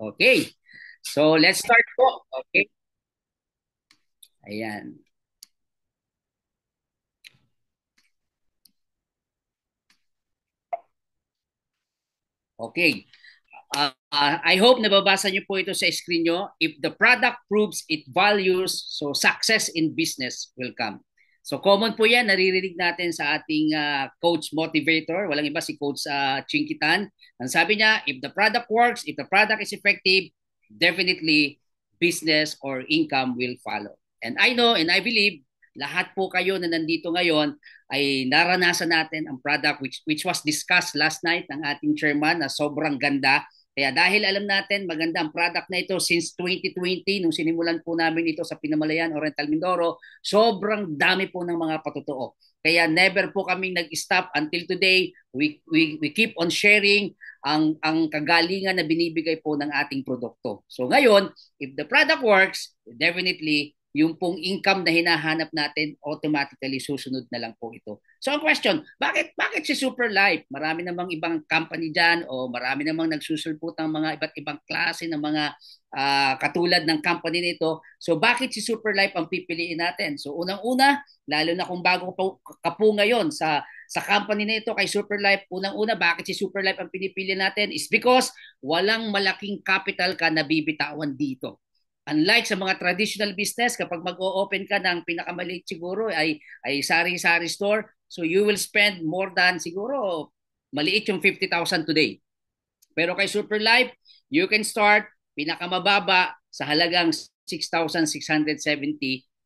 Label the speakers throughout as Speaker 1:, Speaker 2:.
Speaker 1: Okay. So, let's start po. Okay. Ayan. Okay. I hope nababasa niyo po ito sa screen nyo. If the product proves it values, so success in business will come. So common po yan, naririnig natin sa ating coach motivator. Walang iba si Coach Chinkitan. Ang sabi niya, if the product works, if the product is effective, definitely business or income will follow. And I know and I believe lahat po kayo na nandito ngayon ay naranasan natin ang product which was discussed last night ng ating chairman na sobrang ganda. Kaya dahil alam natin maganda ang product na ito since 2020 nung sinimulan po namin ito sa Pinamalayan, Oriental Mindoro, sobrang dami po ng mga patutuo. Kaya never po kaming nag-stop until today. We keep on sharing ang kagalingan na binibigay po ng ating produkto. So ngayon, if the product works, definitely yung pong income na hinahanap natin, automatically susunod na lang po ito. So ang question, bakit si Superlife? Marami namang ibang company dyan o marami namang nagsusulput ng mga iba't ibang klase ng mga katulad ng company nito. So bakit si Superlife ang pipiliin natin? So unang-una, lalo na kung bago ka po ngayon sa company nito kay Superlife, unang-una, bakit si Superlife ang pinipili natin is because walang malaking capital ka na bibitawan dito. Unlike sa mga traditional business, kapag mag-o-open ka ng pinakamaliit siguro ay sari-sari store, so you will spend more than siguro maliit yung 50,000 today. Pero kay Superlife, you can start pinakamababa sa halagang 6,670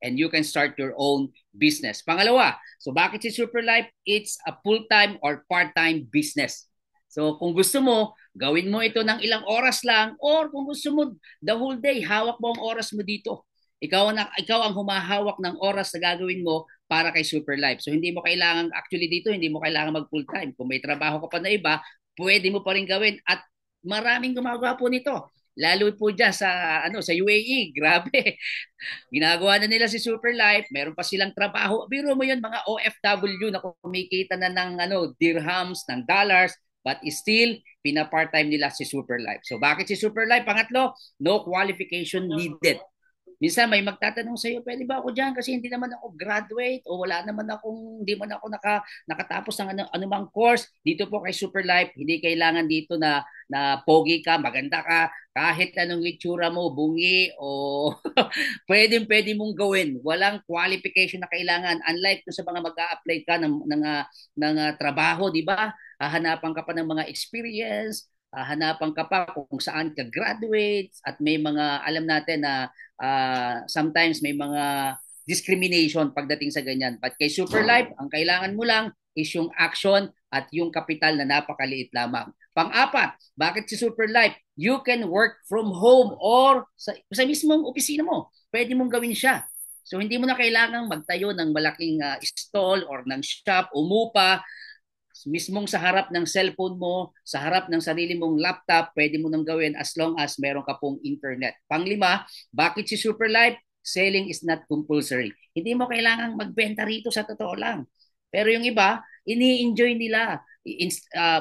Speaker 1: and you can start your own business. Pangalawa, so bakit si Superlife? It's a full-time or part-time business. So kung gusto mo, gawin mo ito ng ilang oras lang or kung gusto mo the whole day, hawak mo ang oras mo dito. Ikaw ang humahawak ng oras na gagawin mo para kay Superlife. So hindi mo kailangan actually dito, hindi mo kailangan mag full time. Kung may trabaho ka pa na iba, pwede mo pa rin gawin at maraming gumagawa po nito. Lalo po diyan sa UAE, grabe. Ginagawa na nila si Superlife, meron pa silang trabaho. Biro mo 'yun mga OFW na kumikita na ng dirhams, ng dollars, but still pina-part-time nila si Superlife. So bakit si Superlife? Pangatlo, no qualification needed. Minsan may magtatanong sa iyo, pwede ba ako diyan kasi hindi naman ako graduate o wala naman akong hindi man ako nakatapos ng anumang course. Dito po kay Superlife, hindi kailangan dito na pogi ka, maganda ka, kahit anong itsura mo, bungi o pwede mong gawin. Walang qualification na kailangan. Unlike sa mga mag-a-apply ka ng trabaho, di ba? Hahanapan ka pa ng mga experience, hanapan ka pa kung saan ka graduate at may mga alam natin na sometimes may mga discrimination pagdating sa ganyan. But kay Superlife, ang kailangan mo lang is yung action at yung kapital na napakaliit lamang. Pang-apat, bakit si Superlife? You can work from home or sa mismong opisina mo. Pwede mong gawin siya. So hindi mo na kailangang magtayo ng malaking stall or ng shop, umupa, mismong sa harap ng cellphone mo, sa harap ng sarili mong laptop, pwede mo nang gawin as long as meron ka pong internet. Panglima, bakit si Superlife? Selling is not compulsory. Hindi mo kailangang magbenta rito sa totoo lang. Pero yung iba, ini-enjoy nila.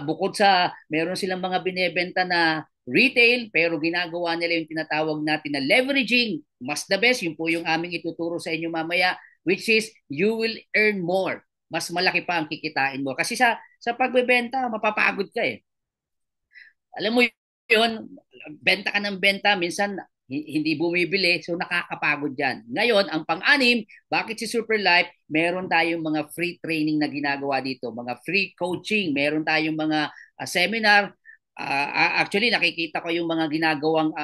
Speaker 1: Bukod sa meron silang mga binebenta na retail, pero ginagawa nila yung tinatawag natin na leveraging. Mas the best, yun po yung aming ituturo sa inyo mamaya, which is you will earn more, mas malaki pa ang kikitain mo. Kasi sa pagbebenta, mapapagod ka eh. Alam mo yun, benta ka ng benta, minsan hindi bumibili, so nakakapagod yan. Ngayon, ang pang-anim, bakit si Superlife? Meron tayong mga free training na ginagawa dito, mga free coaching, meron tayong mga seminar. Actually, nakikita ko yung mga ginagawang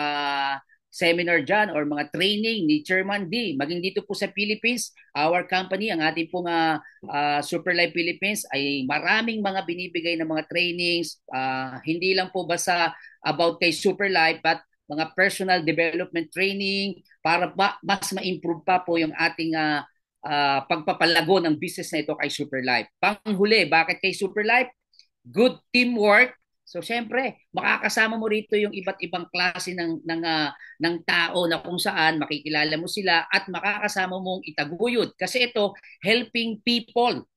Speaker 1: seminar dyan or mga training ni Chairman D. Maging dito po sa Philippines, our company, ang ating pong Superlife Philippines ay maraming mga binibigay na mga trainings. Hindi lang po basta about kay Superlife but mga personal development training para mas ma-improve pa po yung ating pagpapalago ng business na ito kay Superlife. Panghuli, bakit kay Superlife? Good teamwork. So syempre, makakasama mo rito yung iba't ibang klase ng tao na kung saan makikilala mo sila at makakasama mong itaguyod. Kasi ito, helping people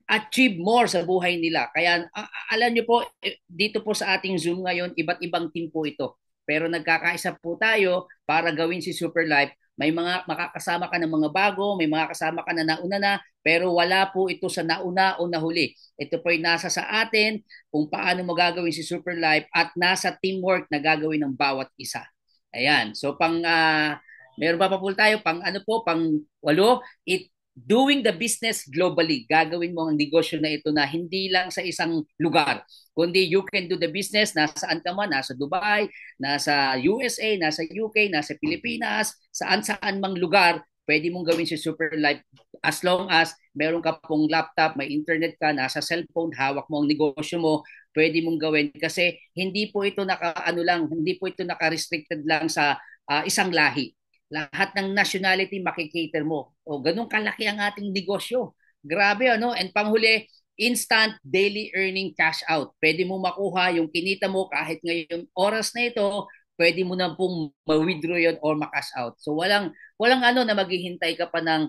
Speaker 1: achieve more sa buhay nila. Kaya alam niyo po, dito po sa ating Zoom ngayon, iba't ibang team po ito. pero nagkakaisa po tayo para gawin si Super Life. May mga makakasama ka ng mga bago, may mga kasama ka na nauna na, pero wala po ito sa nauna o nahuli. Ito po ay nasa sa atin kung paano mo gagawin si Super Life at nasa teamwork na gagawin ng bawat isa. Ayan. So meron pa po tayo pang ano po, pang walo, doing the business globally. Gagawin mo ang negosyo na ito na hindi lang sa isang lugar, kundi you can do the business nasaan ka man, nasa Dubai, nasa USA, nasa UK, nasa Pilipinas, saan-saan mang lugar, pwede mong gawin si Super Life as long as meron ka pong laptop, may internet ka, nasa cellphone, hawak mo ang negosyo mo, pwede mong gawin kasi hindi po ito hindi po ito naka-restricted lang sa isang lahi. Lahat ng nationality makikater mo. O ganun kalaki ang ating negosyo. Grabe ano? And panghuli, instant daily earning cash out. Pwede mo makuha yung kinita mo kahit ngayong oras na ito, pwede mo na pong ma-withdraw yun or ma-cash out. So walang ano na maghihintay ka pa ng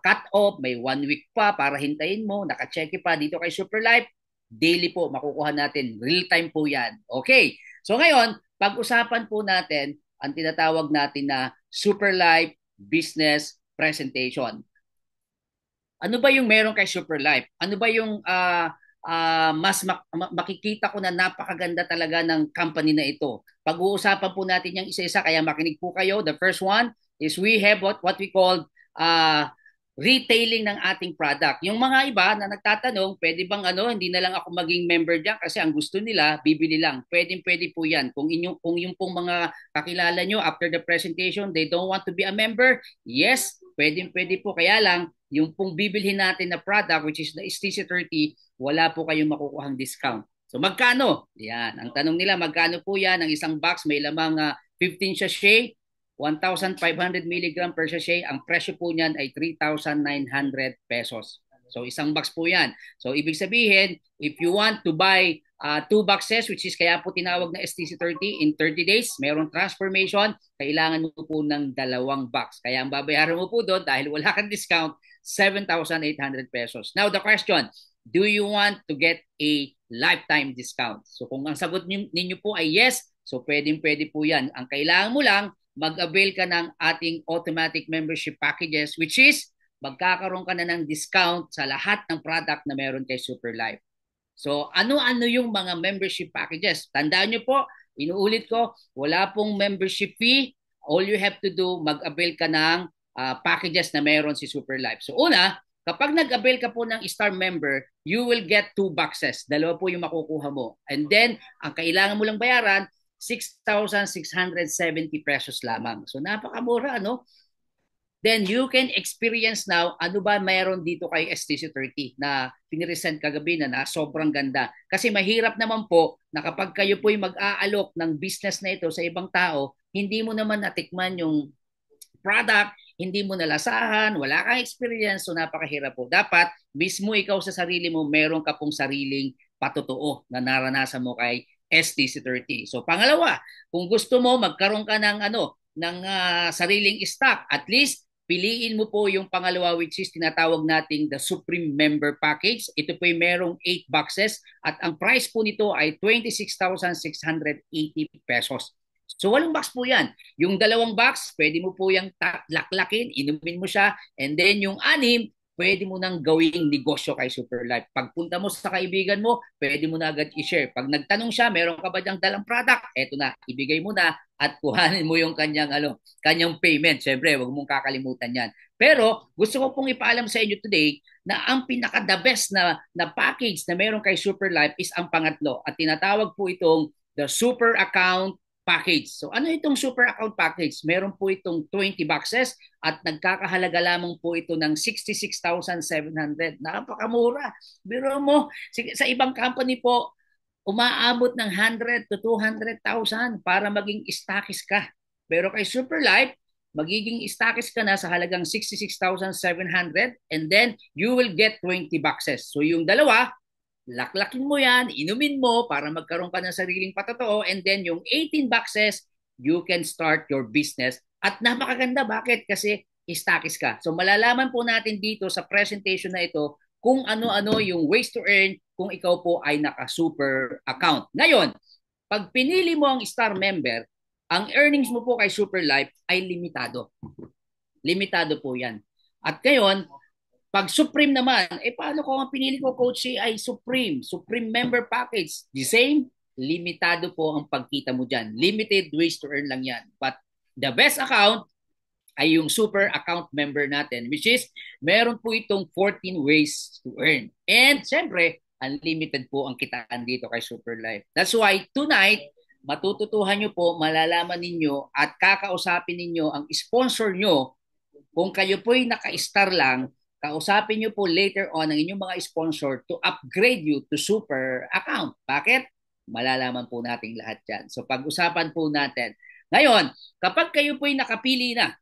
Speaker 1: cut off, may 1 week pa para hintayin mo, naka-check pa dito kay Superlife, daily po makukuha natin, real time po yan. Okay, so ngayon, pag-usapan po natin ang tinatawag natin na Superlife Business Presentation. Ano ba yung meron kay Superlife? Ano ba yung makikita ko na napakaganda talaga ng company na ito? Pag-uusapan po natin yung isa-isa, kaya makinig po kayo. The first one is we have what we call retailing ng ating product. Yung mga iba na nagtatanong, pwede bang hindi na lang ako maging member diyan kasi ang gusto nila, bibili lang. Pwede po yan. Kung yung pong mga kakilala nyo after the presentation, they don't want to be a member, yes, pwede po. Kaya lang, yung pong bibilhin natin na product, which is the STC30, wala po kayong makukuhang discount. So magkano? Yan. Ang tanong nila, magkano po yan? Ang isang box may lamang 15 sachet, 1,500 mg per sachet. Ang presyo po niyan ay 3,900 pesos. So isang box po yan. So ibig sabihin, if you want to buy 2 boxes, which is kaya po tinawag na STC30, in 30 days, mayroong transformation, kailangan mo po ng 2 box. Kaya ang babayaran mo po doon, dahil wala kang discount, 7,800 pesos. Now the question, do you want to get a lifetime discount? So kung ang sagot ninyo po ay yes, so pwede po yan. Ang kailangan mo lang, mag-avail ka ng ating automatic membership packages, which is magkakaroon ka na ng discount sa lahat ng product na meron kay Superlife. So ano-ano yung mga membership packages? Tandaan nyo po, inuulit ko, wala pong membership fee. All you have to do, mag-avail ka ng packages na meron si Superlife. So una, kapag nag-avail ka po ng Star Member, you will get 2 boxes. 2 po yung makukuha mo. And then, ang kailangan mo lang bayaran, 6,670 pesos lamang. So napakamura, no? Then you can experience now ano ba mayroon dito kay STC30 na piniresent kagabi na sobrang ganda. Kasi mahirap naman po na kapag kayo po yung mag-aalok ng business na ito sa ibang tao, hindi mo naman natikman yung product, hindi mo nalasahan, wala kang experience, so napakahirap po. Dapat mismo ikaw sa sarili mo, meron ka pong sariling patotoo na naranasan mo kay STC30. So pangalawa, kung gusto mo magkaroon ka ng sariling stock, at least piliin mo po yung pangalawa, which is tinatawag nating the Supreme Member Package. Ito po yung merong 8 boxes at ang price po nito ay 26,680 pesos. So 8 box po yan. Yung 2 box, pwede mo po yung laklakin, inumin mo siya, and then yung 6, pwede mo nang gawing negosyo kay Superlife. Pagpunta mo sa kaibigan mo, pwede mo na agad i-share. Pag nagtanong siya, meron ka ba diyang dalang product? Eto na, ibigay mo na at kuhanin mo yung kanyang payment. Siyempre, wag mong kakalimutan yan. Pero gusto ko pong ipaalam sa inyo today na ang pinaka-the best na package na meron kay Superlife is ang pangatlo. At tinatawag po itong the Super Account Package. So ano itong Super Account Package? Meron po itong 20 boxes at nagkakahalaga lamang po ito ng 66,700. Napakamura. Biro mo, sa ibang company po, umaabot ng 100 to 200,000 para maging stockist ka. Pero kay Superlife, magiging stockist ka na sa halagang 66,700 and then you will get 20 boxes. So yung dalawa, laklakin mo yan, inumin mo para magkaroon ka ng sariling patotoo, and then yung 18 boxes, you can start your business. At napakaganda, bakit? Kasi stockist ka. So malalaman po natin dito sa presentation na ito kung ano-ano yung ways to earn kung ikaw po ay naka-super account. Ngayon, Pag pinili mo ang star member, ang earnings mo po kay Superlife ay limitado. Limitado po yan. At ngayon, pag Supreme naman, paano kung ang pinili ko, Coach C, ay Supreme, Supreme Member Package? The same, limitado po ang pagkita mo dyan. Limited ways to earn lang yan. But the best account ay yung super account member natin, which is meron po itong 14 ways to earn. And siyempre, unlimited po ang kitaan dito kay Superlife. That's why tonight, matututuhan nyo po, malalaman ninyo at kakausapin ninyo ang sponsor nyo. Kung kayo po'y naka-star lang, kausapin nyo po later on ang inyong mga sponsor to upgrade you to super account. Bakit? Malalaman po natin lahat yan. So pag-usapan po natin. Ngayon, kapag kayo po'y nakapili na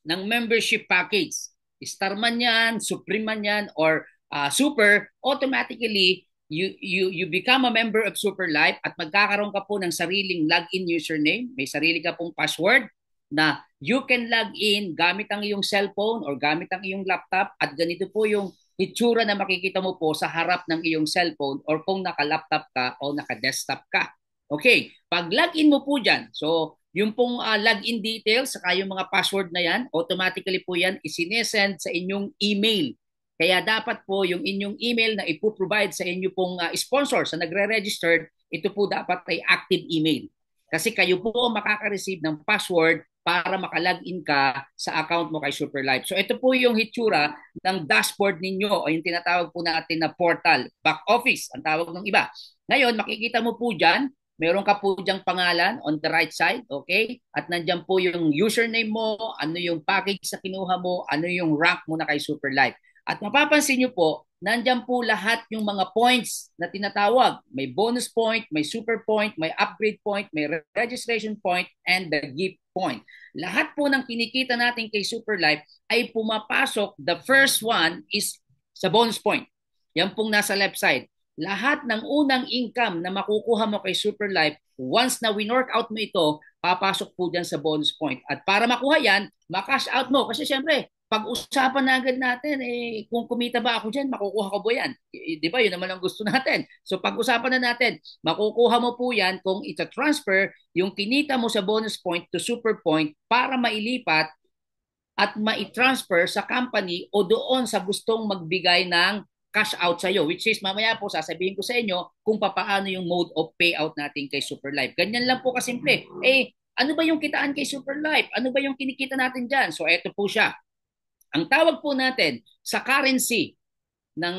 Speaker 1: ng membership package, star man yan, supreme man yan, or super, automatically, you become a member of Superlife at magkakaroon ka po ng sariling login username, may sarili ka pong password na you can log in gamit ang iyong cellphone or gamit ang iyong laptop at ganito po yung itsura na makikita mo po sa harap ng iyong cellphone or kung naka-laptop ka o naka-desktop ka. Okay, pag login mo po dyan, so yung pong login details saka yung mga password na yan, automatically po yan isinesend sa inyong email. Kaya dapat po yung inyong email na ipoprovide sa inyo pong sponsor sa nagre-register, ito po dapat ay active email. Kasi kayo po makaka-receive ng password para makalagin ka sa account mo kay Superlife. So ito po yung hitsura ng dashboard ninyo o yung tinatawag po natin na portal, back office, ang tawag ng iba. Ngayon, makikita mo po dyan, meron ka po diyang pangalan on the right side, okay? At nandiyan po yung username mo, ano yung package sa kinuha mo, ano yung rank mo na kay Superlife. At mapapansin nyo po, nandiyan po lahat yung mga points na tinatawag. May bonus point, may super point, may upgrade point, may registration point, and the gift point. Lahat po ng kinikita natin kay Superlife ay pumapasok. The first one is sa bonus point. Yan pong nasa left side. Lahat ng unang income na makukuha mo kay Superlife, once na win-work out mo ito, papasok po dyan sa bonus point. At para makuha yan, makash out mo. Kasi syempre, pag-usapan na agad natin, kung kumita ba ako dyan, makukuha ko ba yan? Di ba? Yun naman ang gusto natin. So pag-usapan na natin, makukuha mo po yan kung ita-transfer yung kinita mo sa bonus point to super point para mailipat at mai-transfer sa company o doon sa gustong magbigay ng cash out sa iyo, which is mamaya po sasabihin ko sa inyo kung paano yung mode of payout natin kay Superlife. Ganyan lang po kasimple. Ano ba yung kitaan kay Superlife? Ano ba yung kinikita natin dyan? So eto po siya. Ang tawag po natin sa currency ng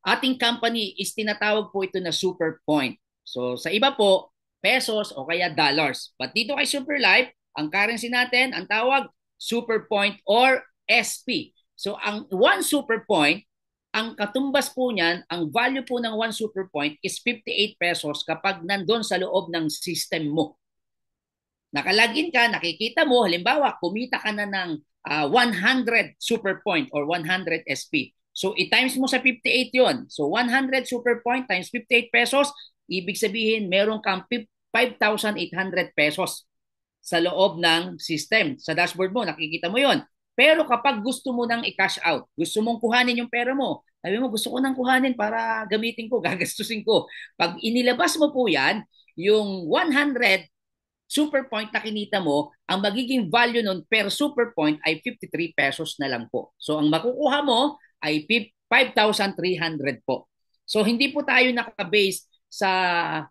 Speaker 1: ating company is tinatawag po ito na super point. So sa iba po, pesos o kaya dollars. But dito kay Superlife, ang currency natin, ang tawag super point or SP. So ang 1 super point, ang katumbas po niyan, ang value po ng 1 super point is 58 pesos kapag nandun sa loob ng system mo. Nakalagin ka, nakikita mo, halimbawa, kumita ka na ng 100 super point or 100 SP. So, i-times mo sa 58 yon. So, 100 super point times 58 pesos, ibig sabihin, meron kang 5,800 pesos sa loob ng system. Sa dashboard mo, nakikita mo yon. Pero kapag gusto mo nang i-cash out, gusto mong kuhanin yung pera mo, sabi mo, gusto ko nang kuhanin para gamitin ko, gagastusin ko. Pag inilabas mo po yan, yung 100 super point na kinita mo, ang magiging value nun per super point ay 53 pesos na lang po. So ang makukuha mo ay 5,300 po. So hindi po tayo nakabase sa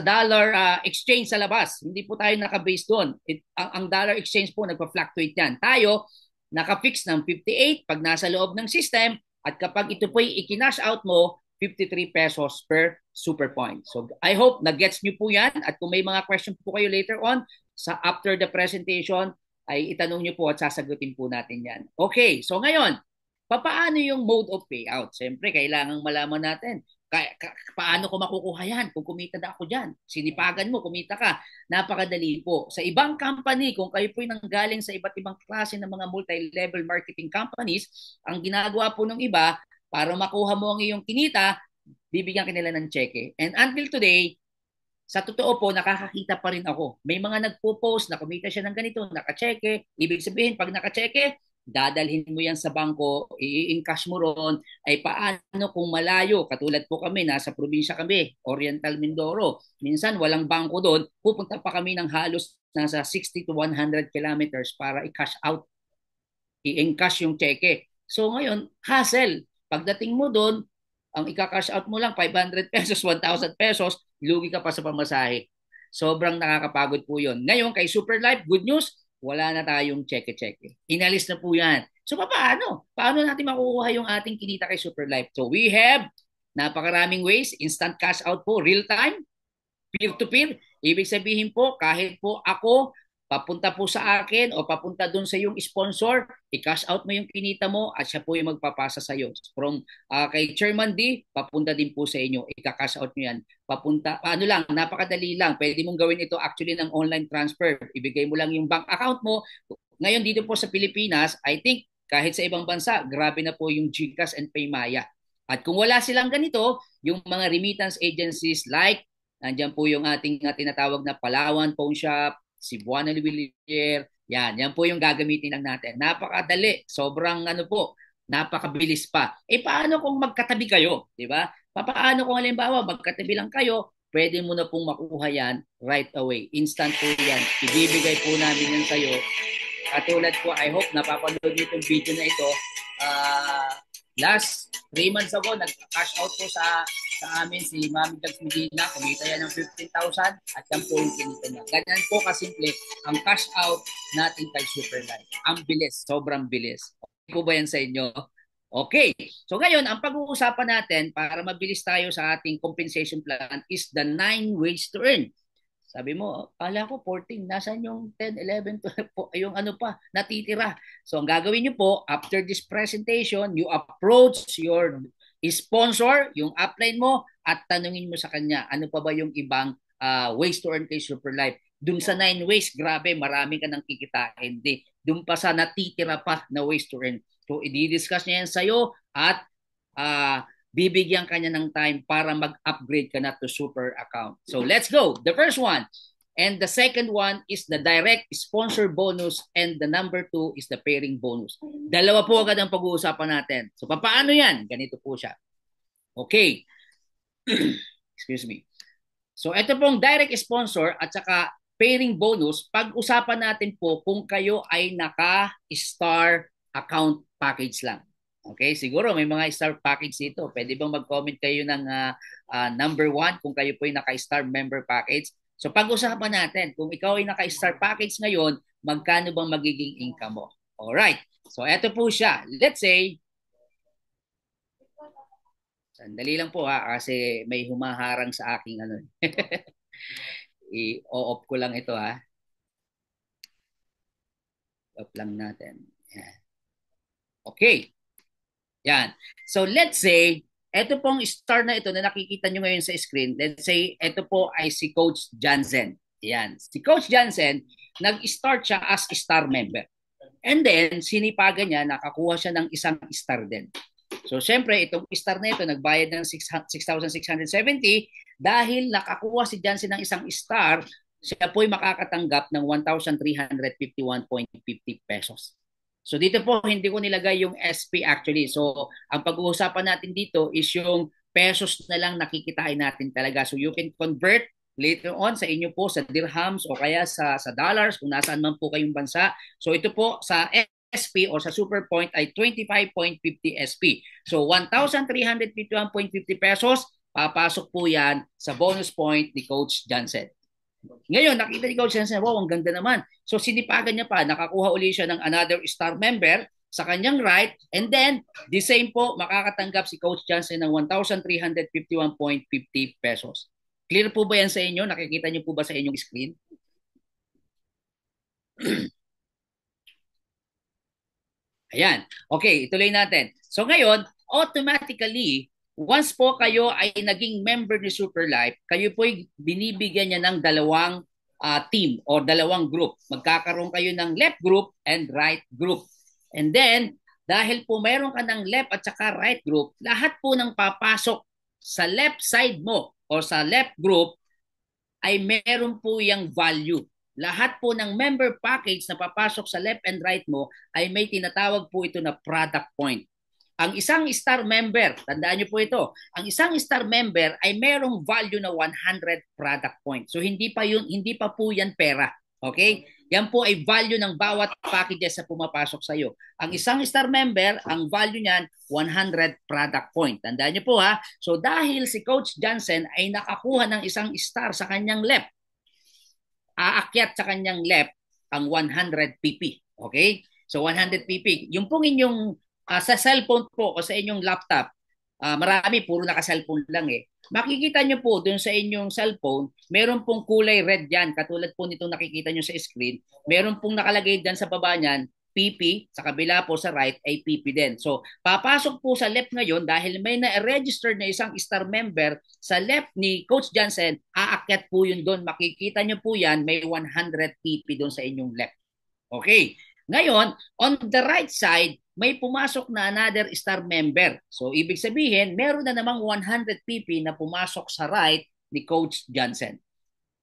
Speaker 1: dollar exchange sa labas. Hindi po tayo nakabase doon. Ang dollar exchange po nagpa-fluctuate yan. Tayo, naka-fix ng 58 pag nasa loob ng system at kapag ito po i-kinash out mo, 53 pesos per super point. So I hope na-gets nyo po yan at kung may mga question po kayo later on sa after the presentation ay itanong nyo po at sasagutin po natin yan. Okay, so ngayon, paano yung mode of payout? Siyempre, kailangan malaman natin paano ko makukuha yan kung kumita na ako dyan. Sinipagan mo, kumita ka. Napakadali po. Sa ibang company, kung kayo po nanggaling sa iba't ibang klase ng mga multi-level marketing companies, ang ginagawa po ng iba, para makuha mo ang iyong kinita, bibigyan ka nila ng cheque. And until today, sa totoo po, nakakakita pa rin ako. May mga nagpo-post na kumita siya ng ganito, naka-cheque. Ibig sabihin, pag naka-cheque, dadalhin mo yan sa bangko, i-encash mo ron, ay paano kung malayo, katulad po kami, nasa probinsya kami, Oriental Mindoro, minsan walang bangko doon, pupunta pa kami ng halos nasa 60 to 100 kilometers para i-cash out, i-encash yung cheque. So ngayon, hassle. Pagdating mo doon, ang ika-cash out mo lang 500 pesos, 1,000 pesos, lugi ka pa sa pamasahe. Sobrang nakakapagod po yun. Ngayon, kay Super Life, good news, wala na tayong cheque-cheque. Inalis na po yan. So paano? Paano natin makukuha yung ating kinita kay Super Life? So we have napakaraming ways, instant cash out po, real time, peer-to-peer. Ibig sabihin po, kahit po ako, papunta po sa akin o papunta dun sa yung sponsor, i-cash out mo yung kinita mo at siya po yung magpapasa sa iyo. From kay Chairman D, papunta din po sa inyo, i-cash out nyo yan. Papunta, ano lang, napakadali lang. Pwede mong gawin ito actually ng online transfer. Ibigay mo lang yung bank account mo. Ngayon dito po sa Pilipinas, I think kahit sa ibang bansa, grabe na po yung GCash and Paymaya. At kung wala silang ganito, yung mga remittance agencies like nandiyan po yung ating tinatawag na Palawan Pawn Shop, Cebuana Villier, yan po yung gagamitin lang natin. Napakadali, sobrang ano po, napakabilis pa. Paano kung magkatabi kayo, di ba? Paano kung halimbawa magkatabi lang kayo, pwede mo na pong makuha yan right away. Instant po yan. Ibibigay po namin yan sa'yo. Katulad po, I hope napapanood niyo itong video na ito. Last 3 months ago, nag-cash out po sa amin si Mami Dags Medina. Kumita yan ng 15,000 at yan po yung kinita niya. Ganyan po kasimple ang cash out natin kay Superlife. Ang bilis, sobrang bilis. Okay po ba yan sa inyo? Okay. So ngayon, ang pag-uusapan natin para mabilis tayo sa ating compensation plan is the 9 ways to earn. Sabi mo, kala ko 14, nasaan yung 10, 11, 12 po, yung ano pa, natitira. So ang gagawin nyo po, after this presentation, you approach your sponsor, yung upline mo, at tanungin mo sa kanya, ano pa ba yung ibang ways to earn kay Superlife. Dun sa 9 ways, grabe, marami ka nang kikitain. Dun pa sa natitira pa na ways to earn. So i-discuss niya yan sa'yo at bibigyan ka niya ng time para mag-upgrade ka na to super account. So let's go. The first one. And the second one is the direct sponsor bonus and the number 2 is the pairing bonus. Dalawa po agad ang pag-uusapan natin. So paano yan? Ganito po siya. Okay. Excuse me. So ito pong direct sponsor at saka pairing bonus, pag-usapan natin po kung kayo ay naka-star account package lang. Okay, siguro may mga star package dito. Pwede bang mag-comment kayo ng number 1 kung kayo po ay naka-star member package? So pag-usapan natin, kung ikaw ay naka-star package ngayon, magkano bang magiging income mo? Alright, so eto po siya. Let's say, sandali lang po kasi may humaharang sa aking ano. I-off ko lang ito Off lang natin. Yan. Okay. Yan. So let's say, ito pong star na ito na nakikita nyo ngayon sa screen, let's say, ito po ay si Coach Jansen. Yan. Si Coach Jansen, nag-start siya as star member. And then, sinipagan niya, nakakuha siya ng isang star din. So, syempre, itong star na ito, nagbayad ng 6,670 dahil nakakuha si Jansen ng isang star, siya po'y makakatanggap ng 1,351.50 pesos. So dito po, hindi ko nilagay yung SP actually. So ang pag-uusapan natin dito is yung pesos na lang nakikitain natin talaga. So you can convert later on sa inyo po sa dirhams o kaya sa dollars kung nasaan man po kayong bansa. So ito po sa SP o sa Super Point ay 25.50 SP. So 1,351.50 pesos, papasok po yan sa bonus point ni Coach Jansen. Ngayon, nakita ni Coach Jansen, wow, ang ganda naman. So, sinipagan niya pa, nakakuha uli siya ng another star member sa kanyang right, and then, the same po, makakatanggap si Coach Jansen ng 1,351.50 pesos. Clear po ba yan sa inyo? Nakikita niyo po ba sa inyong screen? Ayan. Okay, ituloy natin. So, ngayon, automatically, once po kayo ay naging member ni Superlife, kayo po ay binibigyan niya ng dalawang team or dalawang group. Magkakaroon kayo ng left group and right group. And then, dahil po mayroon ka ng left at saka right group, lahat po ng papasok sa left side mo or sa left group ay meron po yung value. lahat po ng member package na papasok sa left and right mo ay may tinatawag po ito na product point. Ang isang star member, tandaan niyo po ito, ang isang star member ay merong value na 100 product points. So hindi pa po yan pera. Okay? Yan po ay value ng bawat packages na pumapasok sa iyo. Ang isang star member, ang value niyan 100 product point. Tandaan niyo po ha. So dahil si Coach Johnson ay nakakuha ng isang star sa kanyang left, aakyat sa kanyang left ang 100 pp. Okay? So 100 pp. Yung pong inyong sa cellphone po o sa inyong laptop, marami puro naka-cellphone lang eh. Makikita nyo po dun sa inyong cellphone, meron pong kulay red yan, katulad po nitong nakikita nyo sa screen. Meron pong nakalagay dyan sa baba niyan, PP, sa kabila po sa right ay PP din. So, papasok po sa left ngayon dahil may na-register na isang star member sa left ni Coach Johnson, aakyat po yun doon. Makikita nyo po yan, may 100 PP doon sa inyong left. Okay. Ngayon, on the right side, may pumasok na another star member. So, ibig sabihin, meron na namang 100 PP na pumasok sa right ni Coach Johnson.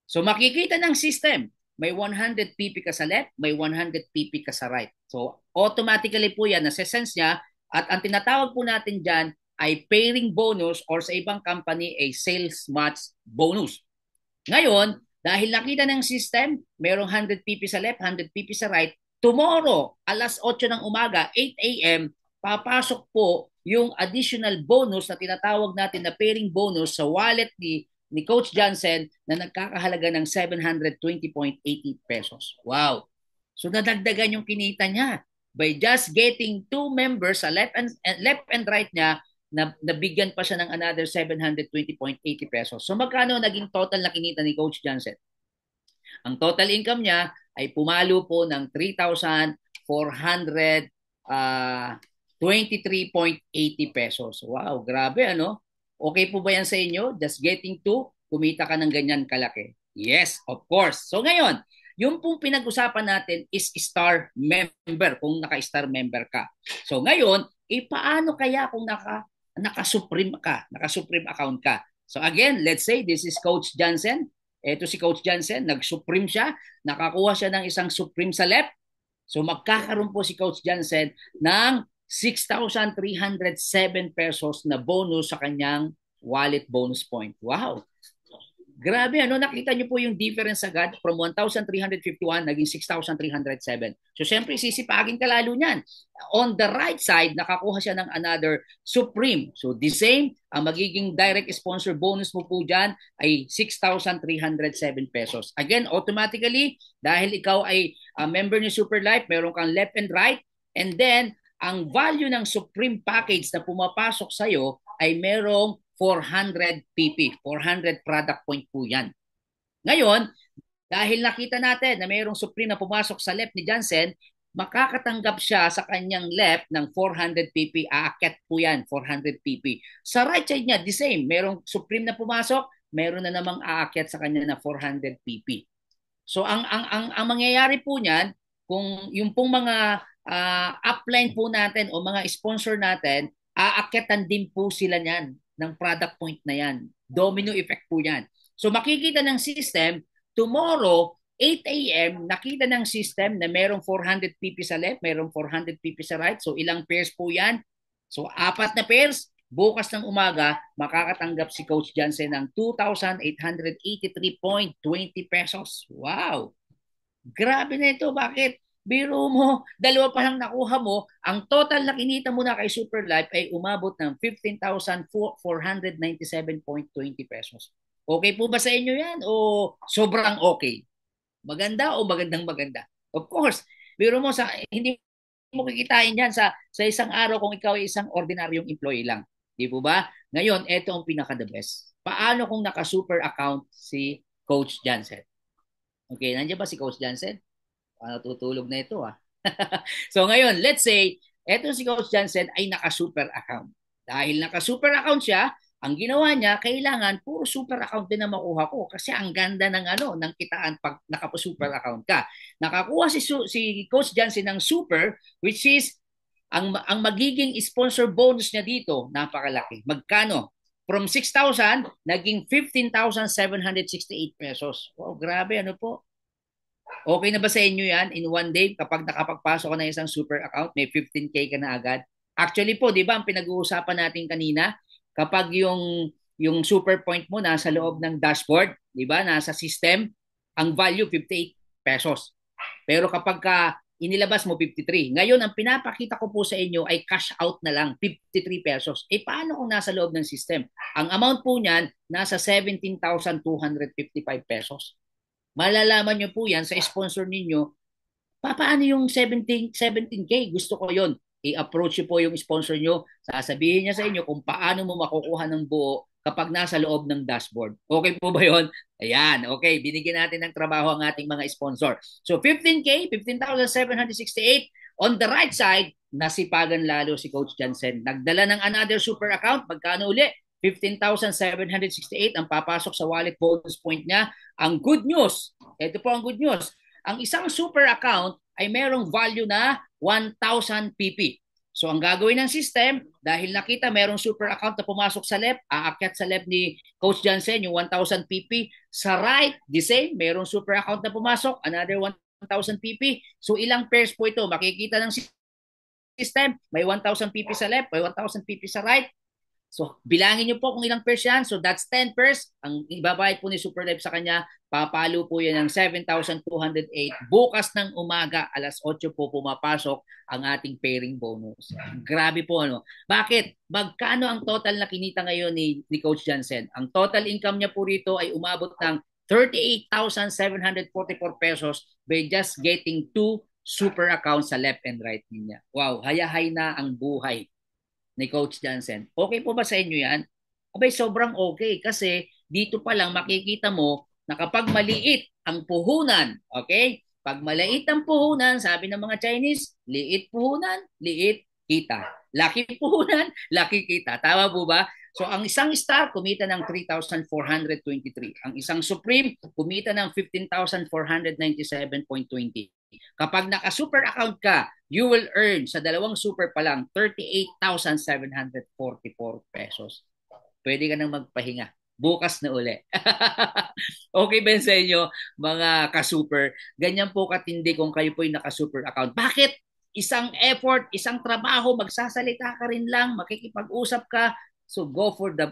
Speaker 1: So, makikita ng system, may 100 PP ka sa left, may 100 PP ka sa right. So, automatically po yan, nasa-sense niya, at ang tinatawag po natin dyan ay pairing bonus or sa ibang company ay sales match bonus. Ngayon, dahil nakita ng system, merong 100 PP sa left, 100 PP sa right, tomorrow, alas 8 ng umaga, 8 a.m., papasok po yung additional bonus na tinatawag natin na pairing bonus sa wallet ni Coach Johnson na nagkakahalaga ng 720.80 pesos. Wow! So nadagdagan yung kinita niya by just getting two members sa left and right niya na nabigyan pa siya ng another 720.80 pesos. So magkano naging total na kinita ni Coach Johnson? Ang total income niya ay pumalo po ng 3,423.80 pesos. Wow, grabe ano? Okay po ba yan sa inyo? Just getting to, kumita ka ng ganyan kalaki. Yes, of course. So ngayon, yung pong pinag-usapan natin is star member, kung naka-star member ka. So ngayon, paano kaya kung naka-supreme ka, naka-supreme account ka? So again, let's say this is Coach Johnson. Ito si Coach Johnson, nag-supreme siya, nakakuha siya ng isang supreme sa left. So magkakaroon po si Coach Johnson ng 6,307 pesos na bonus sa kanyang wallet bonus point. Wow! Grabe, ano, nakita niyo po yung difference agad from 1,351 naging 6,307. So, siyempre, sisipagin ka lalo niyan. On the right side, nakakuha siya ng another Supreme. So, the same, ang magiging direct sponsor bonus mo po dyan ay 6,307 pesos. Again, automatically, dahil ikaw ay member ni Super Life, meron kang left and right, and then, ang value ng Supreme package na pumapasok sa'yo ay merong 400 PP, 400 product point po yan. Ngayon, dahil nakita natin na mayroong Supreme na pumasok sa left ni Johnson, makakatanggap siya sa kanyang left ng 400 PP, aakyat po yan, 400 PP. Sa right side niya, the same, mayroong Supreme na pumasok, mayroon na namang aakyat sa kanya na 400 PP. So ang mangyayari po niyan, kung yung pong mga upline po natin o mga sponsor natin, aakyatan din po sila niyan ng product point na yan. Domino effect po yan. So makikita ng system, tomorrow, 8 a.m., nakita ng system na merong 400 PP sa left, merong 400 PP sa right. So ilang pairs po yan? So 4 na pairs. Bukas ng umaga, makakatanggap si Coach Johnson ng 2,883.20 pesos. Wow! Grabe na ito. Bakit? Biro mo, dalawa pa lang nakuha mo, ang total na kinita mo na kay Super Life ay umabot ng 15,497.20 pesos. Okay po ba sa inyo yan? O sobrang okay? Maganda o magandang maganda? Of course, biro mo, hindi mo kikitain yan sa isang araw kung ikaw ay isang ordinaryong employee lang. Di po ba? Ngayon, ito ang pinaka-the best. Paano kung naka-super account si Coach Johnson? Okay, nandiyan ba si Coach Johnson? Tutulog na ito So ngayon, let's say, eto si Coach Johnson ay naka-super account. Dahil naka-super account siya, ang ginawa niya, kailangan puro super account din na makuha ko kasi ang ganda ng kitaan pag naka-super account ka. Nakakuha si Coach Johnson ng super, which is ang magiging sponsor bonus niya dito, napakalaki. Magkano? From 6,000, naging 15,768 pesos. Wow, grabe, ano po? Okay na ba sa inyo yan? In one day, kapag nakapagpasok ka ng isang super account, may 15K ka na agad. Actually po, di ba, ang pinag-uusapan natin kanina, kapag yung super point mo nasa loob ng dashboard, di ba, nasa system, ang value 58 pesos. Pero kapag inilabas mo 53, ngayon ang pinapakita ko po sa inyo ay cash out na lang, 53 pesos. Eh paano kung nasa loob ng system? Ang amount po niyan, nasa 17,255 pesos. Malalaman nyo po yan sa sponsor ninyo. Paano yung 17K? Gusto ko yon. I-approach nyo po yung sponsor nyo. Sasabihin niya sa inyo kung paano mo makukuha ng buo kapag nasa loob ng dashboard. Okay po ba yon? Ayan, okay. Binigyan natin ng trabaho ang ating mga sponsor. So 15K, 15,768. On the right side, nasipagan lalo si Coach Jansen. Nagdala ng another super account. Magkano uli? 15,768 ang papasok sa wallet bonus point niya. Ang good news, ito po ang good news, ang isang super account ay merong value na 1,000 PP. So ang gagawin ng system, dahil nakita merong super account na pumasok sa left, aakyat sa left ni Coach Jansen yung 1,000 PP. Sa right, the same, merong super account na pumasok, another 1,000 PP. So ilang pairs po ito? Makikita ng system, may 1,000 PP sa left, may 1,000 PP sa right. So, bilangin niyo po kung ilang pairs yan. So, that's 10 pairs. Ang ibabayad po ni Superlife sa kanya, papalo po yan ng 7,208. Bukas ng umaga, alas 8 po pumapasok ang ating pairing bonus. Grabe po, ano? Bakit? Magkano ang total na kinita ngayon ni Coach Jansen? Ang total income niya po rito ay umabot ng 38,744 pesos by just getting 2 super accounts sa left and right niya. Wow, hayahay na ang buhay ni Coach Jansen. Okay po ba sa inyo yan? Abay, sobrang okay kasi dito pa lang makikita mo na kapag maliit ang puhunan, okay? Pag maliit ang puhunan, sabi ng mga Chinese, liit puhunan, liit kita. Laki puhunan, laki kita. Tama po ba? So ang isang star kumita ng 3,423. Ang isang supreme kumita ng 15,497.20. Kapag naka-super account ka, you will earn sa dalawang super pa lang 38,744 pesos. Pwede ka nang magpahinga. Bukas na uli. Okay ba sa inyo, mga ka-super? Ganyan po katindi kung kayo po yung naka-super account. Bakit? Isang effort, isang trabaho, magsasalita ka rin lang, makikipag-usap ka. So go for the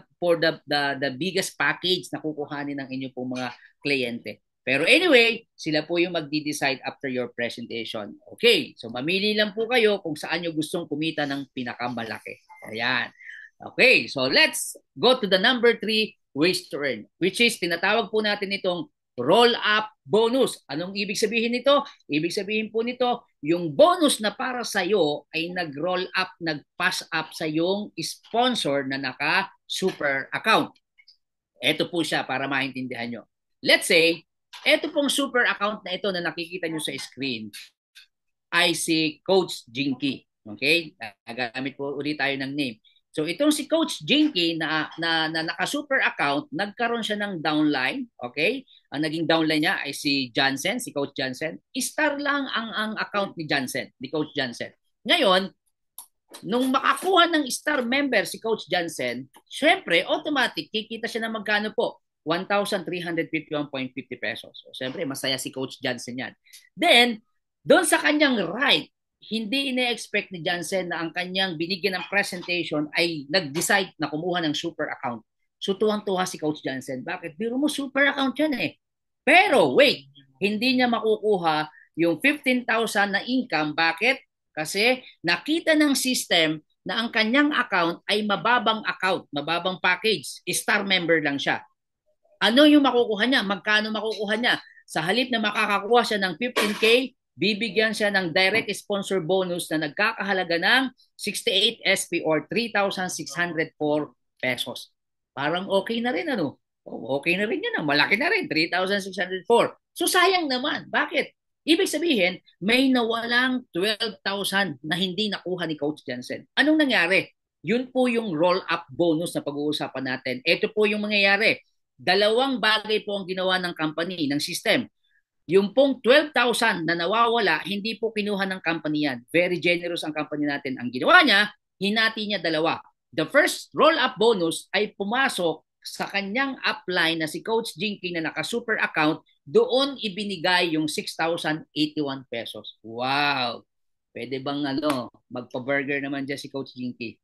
Speaker 1: biggest package na kukuhanin ng inyo pong mga kliyente. Pero anyway, sila po yung magdi-decide after your presentation. Okay, so mamili lang po kayo kung saan nyo gustong kumita ng pinakamalaki. Ayan. Okay, so let's go to the number 3 ways to earn, which is tinatawag po natin itong roll-up bonus. Anong ibig sabihin nito? Ibig sabihin po nito, yung bonus na para sa'yo ay nag-roll up, nag-pass up sa yung sponsor na naka-super account. Ito po siya para maintindihan nyo. Let's say, ito pong super account na ito na nakikita nyo sa screen ay si Coach Jinky. Okay? Nagamit po ulit tayo ng name. So itong si Coach Jinky na naka-super account, nagkaroon siya ng downline. Okay? Ang naging downline niya ay si Jansen, si Coach Jansen. Star lang ang account ni Jansen, ni Coach Jansen. Ngayon, nung makakuha ng star member si Coach Jansen, syempre, automatic, kikita siya na magkano po? 1,351.50 pesos. So, siyempre, masaya si Coach Jansen yan. Then, doon sa kanyang right, hindi ine-expect ni Jansen na ang kanyang binigyan ng presentation ay nag-decide na kumuha ng super account. So, tuwang-tuwa si Coach Jansen. Bakit? Biro mo, super account yan eh. Pero, wait, hindi niya makukuha yung 15,000 na income. Bakit? Kasi nakita ng system na ang kanyang account ay mababang account, mababang package. Star member lang siya. Ano yung makukuha niya? Magkano makukuha niya? Sa halip na makakakuha siya ng 15K, bibigyan siya ng direct sponsor bonus na nagkakahalaga ng 68 SP or 3,604 pesos. Parang okay na rin, ano? Okay na rin yan. Malaki na rin, 3,604. So sayang naman. Bakit? Ibig sabihin, may nawalang 12,000 na hindi nakuha ni Coach Jansen. Anong nangyari? Yun po yung roll-up bonus na pag-uusapan natin. Ito po yung mangyayari. Dalawang bagay po ang ginawa ng company, ng system. Yung pong 12,000 na nawawala, hindi po kinuha ng company yan. Very generous ang company natin. Ang ginawa niya, hinati niya dalawa. The first roll-up bonus ay pumasok sa kanyang upline na si Coach Jinky na naka-super account doon ibinigay yung 6,081 pesos. Wow! Pwede bang magpa-burger naman dyan si Coach Jinky?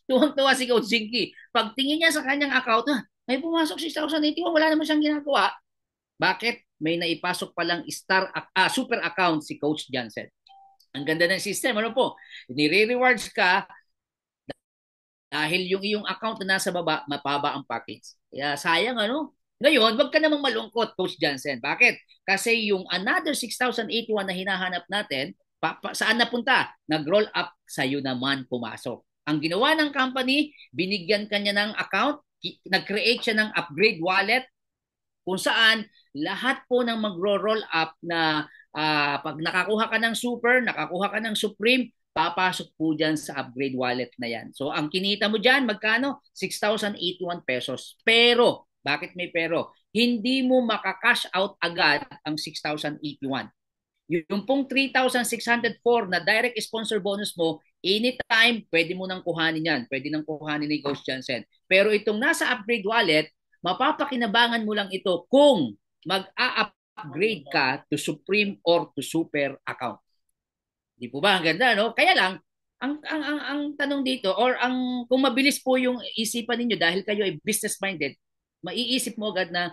Speaker 1: Tuwang-tuwa si Coach Jinky. Pagtingin niya sa kanyang account, may pumasok 6,081, wala naman siyang ginagawa. Bakit? May naipasok palang super account si Coach Jansen. Ang ganda ng system. Ano po? Nire-rewards ka dahil yung iyong account na nasa baba, mapaba ang package. Kaya sayang Ngayon, wag ka namang malungkot, Coach Jansen. Bakit? Kasi yung another 6,081 na hinahanap natin, saan napunta? Nag-roll up, sa'yo naman pumasok. Ang ginawa ng company, binigyan kanya ng account, nag-create siya ng upgrade wallet, kung saan lahat po ng magro-roll up na pag nakakuha ka ng super, nakakuha ka ng supreme, papasok po dyan sa upgrade wallet na yan. So, ang kinita mo dyan, magkano? 6,081 pesos. Pero, bakit may pero? Hindi mo makakash out agad ang 6,081. Yung pong 3,604 na direct sponsor bonus mo, anytime, pwede mo nang kuhanin yan. Pwede nang kuhanin ni Coach Jansen. Pero itong nasa upgrade wallet, mapapakinabangan mo lang ito kung mag-a-upgrade ka to Supreme or to Super account. Di po ba? Ang ganda, no? Kaya lang, ang tanong dito, or kung mabilis po yung isipan ninyo dahil kayo ay business-minded, maiisip mo agad na,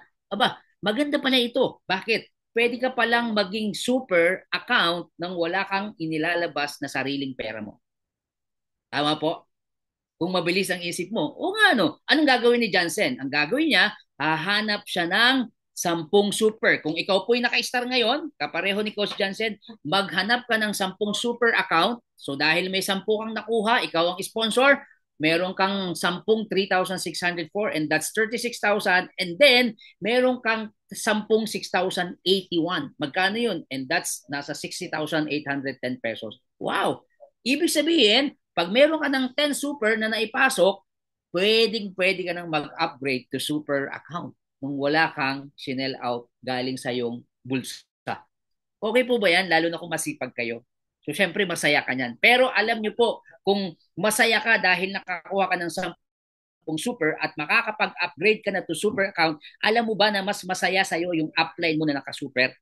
Speaker 1: maganda pala ito. Bakit? Pwede ka palang maging super account nang wala kang inilalabas na sariling pera mo. Tama po? Kung mabilis ang isip mo, anong gagawin ni Jansen? Ang gagawin niya, hahanap siya ng 10 super. Kung ikaw po'y naka-star ngayon, kapareho ni Coach Jansen, maghanap ka ng 10 super account. So dahil may 10 kang nakuha, ikaw ang sponsor, meron kang 10 3,604 and that's 36,000, and then meron kang 10 6,081. Magkano yun? And that's nasa 60,810 pesos. Wow! Ibig sabihin, pag meron ka ng 10 super na naipasok, pwede ka nang mag-upgrade to super account kung wala kang sinell out galing sa iyong bulsa. Okay po ba yan? Lalo na kung masipag kayo. So, syempre, masaya ka niyan. Pero alam nyo po, kung masaya ka dahil nakakuha ka ng 10 super at makakapag-upgrade ka na to super account, alam mo ba na mas masaya sa'yo yung upline mo na naka-super?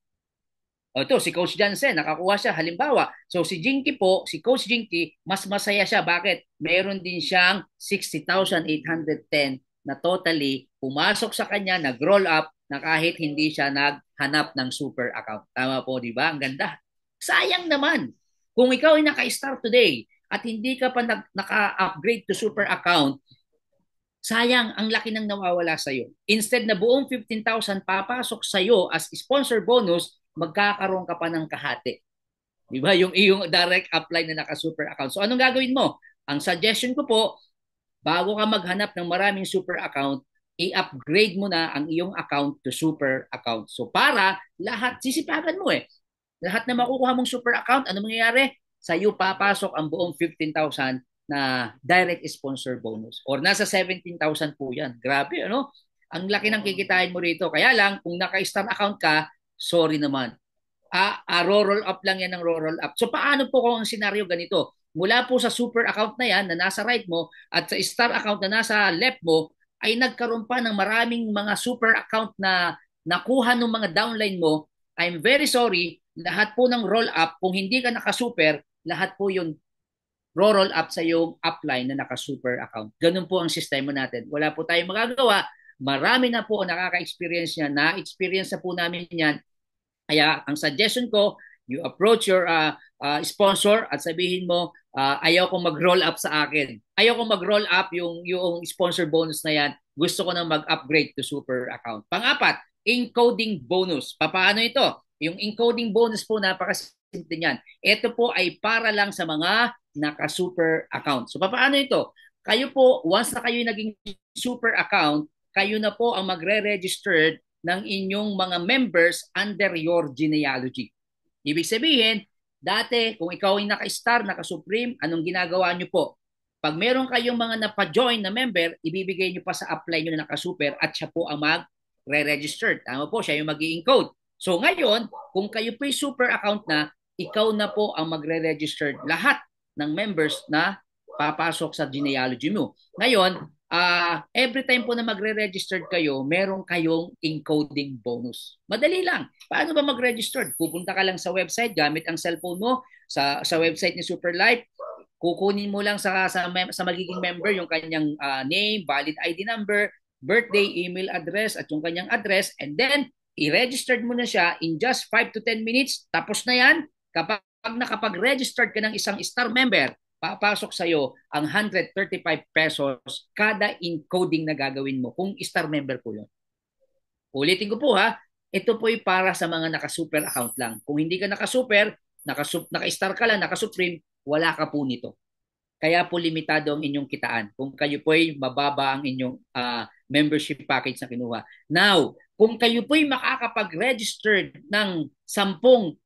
Speaker 1: O ito, si Coach Jansen, nakakuha siya. Halimbawa, so si Jinky po, si Coach Jinky, mas masaya siya. Bakit? Meron din siyang 60,810 na totally pumasok sa kanya, nag-roll up, na kahit hindi siya naghanap ng super account. Tama po, di ba? Ang ganda. Sayang naman. Kung ikaw ay naka-start today at hindi ka pa naka-upgrade to super account, sayang, ang laki ng nawawala sa'yo. Instead na buong 15,000 papasok sa'yo as sponsor bonus, magkakaroon ka pa ng kahati. Di ba? Yung iyong direct upline na naka-super account. So, anong gagawin mo? Ang suggestion ko po, bago ka maghanap ng maraming super account, i-upgrade mo na ang iyong account to super account. So, para lahat, sisipagan mo lahat na makukuha mong super account, ano mangyayari? Sa'yo papasok ang buong 15,000 na direct sponsor bonus. Or nasa 17,000 po yan. Grabe, Ang laki ng kikitain mo rito. Kaya lang, kung naka-star account ka, sorry naman. Roll up lang yan ng roll up. So paano po kung ang senaryo ganito? Mula po sa super account na yan na nasa right mo at sa star account na nasa left mo, ay nagkaroon pa ng maraming mga super account na nakuha ng mga downline mo. I'm very sorry, lahat po ng roll up, kung hindi ka naka-super, lahat po yun roll up sa yung upline na naka-super account. Ganun po ang sistema natin. Wala po tayong magagawa. Marami na po nakaka-experience niya. Na-experience na po namin yan. Kaya ang suggestion ko, you approach your sponsor at sabihin mo, ayaw kong mag-roll up sa akin. Ayaw kong mag-roll up yung sponsor bonus na yan. Gusto ko na mag-upgrade to super account. Pang-apat, encoding bonus. Paano ito? Yung encoding bonus po, napakasimple niyan. Ito po ay para lang sa mga naka-super account. So, paano ito? Kayo po, once na kayo naging super account, kayo na po ang magre-registered ng inyong mga members under your genealogy. Ibig sabihin, dati, kung ikaw ay naka-star, naka-supreme, anong ginagawa nyo po? Pag meron kayong mga napa-join na member, ibibigay nyo pa sa upline nyo na naka-super at siya po ang mag-re-registered. Tama po, siya yung mag-i-encode. So ngayon, kung kayo po yung super account na, ikaw na po ang magre-registered lahat ng members na papasok sa genealogy mo. Ngayon, every time po na magre-registered kayo, meron kayong encoding bonus. Madali lang. Paano ba mag-register? Pupunta ka lang sa website gamit ang cellphone mo sa website ni Superlife. Kukunin mo lang sa magiging member yung kanyang name, valid ID number, birthday, email address at yung kanyang address, and then i-registered mo na siya in just 5 to 10 minutes. Tapos na yan. Kapag nakapag-registered ka ng isang star member, papasok sa'yo ang 135 pesos kada encoding na gagawin mo kung star member po yun. Ulitin ko po ha, ito po ay para sa mga naka-super account lang. Kung hindi ka naka-super, naka-star ka lang, naka-supreme, wala ka po nito. Kaya po limitado ang inyong kitaan kung kayo po ay mababa ang inyong membership package na kinuha. Now, kung kayo po ay makakapag-registered ng 10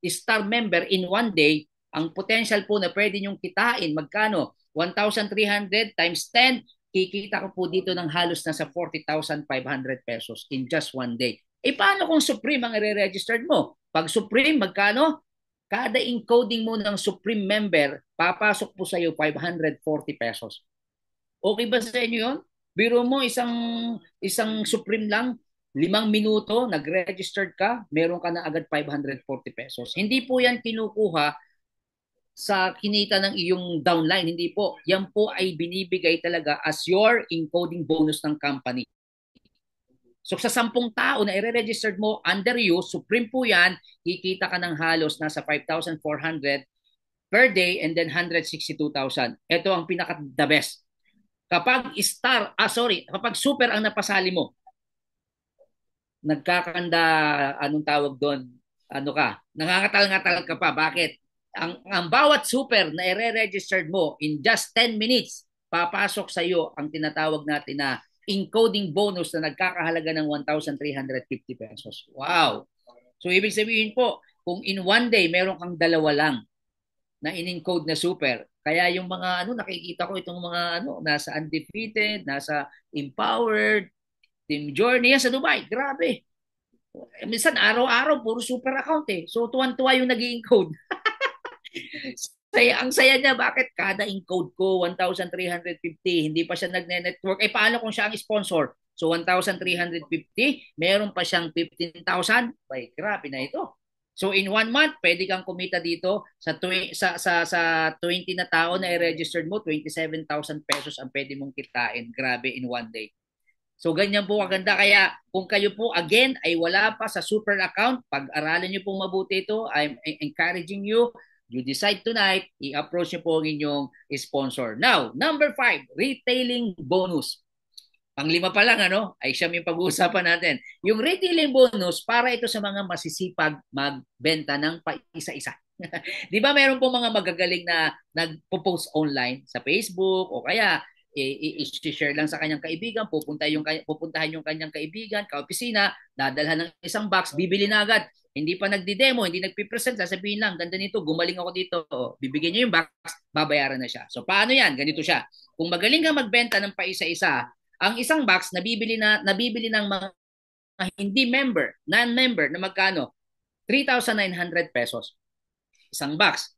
Speaker 1: star member in one day, ang potential po na pwede nyong kitain, magkano? 1,300 times 10, kikita ko po dito ng halos nasa 40,500 pesos in just one day. Paano kung Supreme ang i-registered mo? Pag Supreme, magkano? Kada encoding mo ng Supreme member, papasok po sa iyo 540 pesos. Okay ba sa inyo yun? Biro mo isang Supreme lang, 5 minuto, nag-registered ka, meron ka na agad 540 pesos. Hindi po yan kinukuha sa kinita ng iyong downline. Hindi po. Yan po ay binibigay talaga as your encoding bonus ng company. So sa 10 tao na i-registered mo under you, Supreme po yan, kikita ka ng halos nasa 5,400 per day and then 162,000. Ito ang pinaka-the best. Kapag kapag super ang napasali mo, nagkakanda, anong tawag doon? Nangangatal-ngatal ka pa. Bakit? Ang bawat super na i-registered mo in just 10 minutes, papasok sa iyo ang tinatawag natin na encoding bonus na nagkakahalaga ng 1,350 pesos. Wow! So, ibig sabihin po, kung in one day, meron kang 2 lang na in-encode na super. Kaya yung mga, nakikita ko itong mga, nasa Undefeated, nasa Empowered, Team Journey, yan sa Dubai. Grabe. Minsan, araw-araw, puro super account eh. So, tuwan-tuwa yung nag-i-encode. Ang saya niya, bakit? Kada encode ko, 1,350. Hindi pa siya nagne-network. Paano kung siya ang sponsor? So, 1,350. Meron pa siyang 15,000. Ay, grabe na ito. So, in 1 month, pwede kang kumita dito sa 20 na tao na i-registered mo, 27,000 pesos ang pwede mong kitain. Grabe, in one day. So, ganyan po kaganda. Kaya, kung kayo po, again, ay wala pa sa super account, pag-aralan nyo pong mabuti ito, I'm encouraging you, you decide tonight, i-approach nyo po ang inyong sponsor. Now, number 5, retailing bonus. Pang-5 pa lang, ay siya yung pag-uusapan natin. Yung retailing bonus, para ito sa mga masisipag magbenta ng pa-isa-isa. Di ba meron po mga magagaling na nagpo-post online sa Facebook o kaya i-share lang sa kanyang kaibigan, pupuntahan yung kanyang kaibigan, kaopisina, dadalhan ng isang box, bibili na agad. Hindi pa nagdi-demo, hindi nagpipresent, sasabihin lang, ganda nito, gumaling ako dito. Bibigyan niyo yung box, babayaran na siya. So paano yan? Ganito siya. Kung magaling ka magbenta ng paisa-isa, ang isang box nabibili ng mga hindi member, non-member na magkano? 3,900 pesos. Isang box.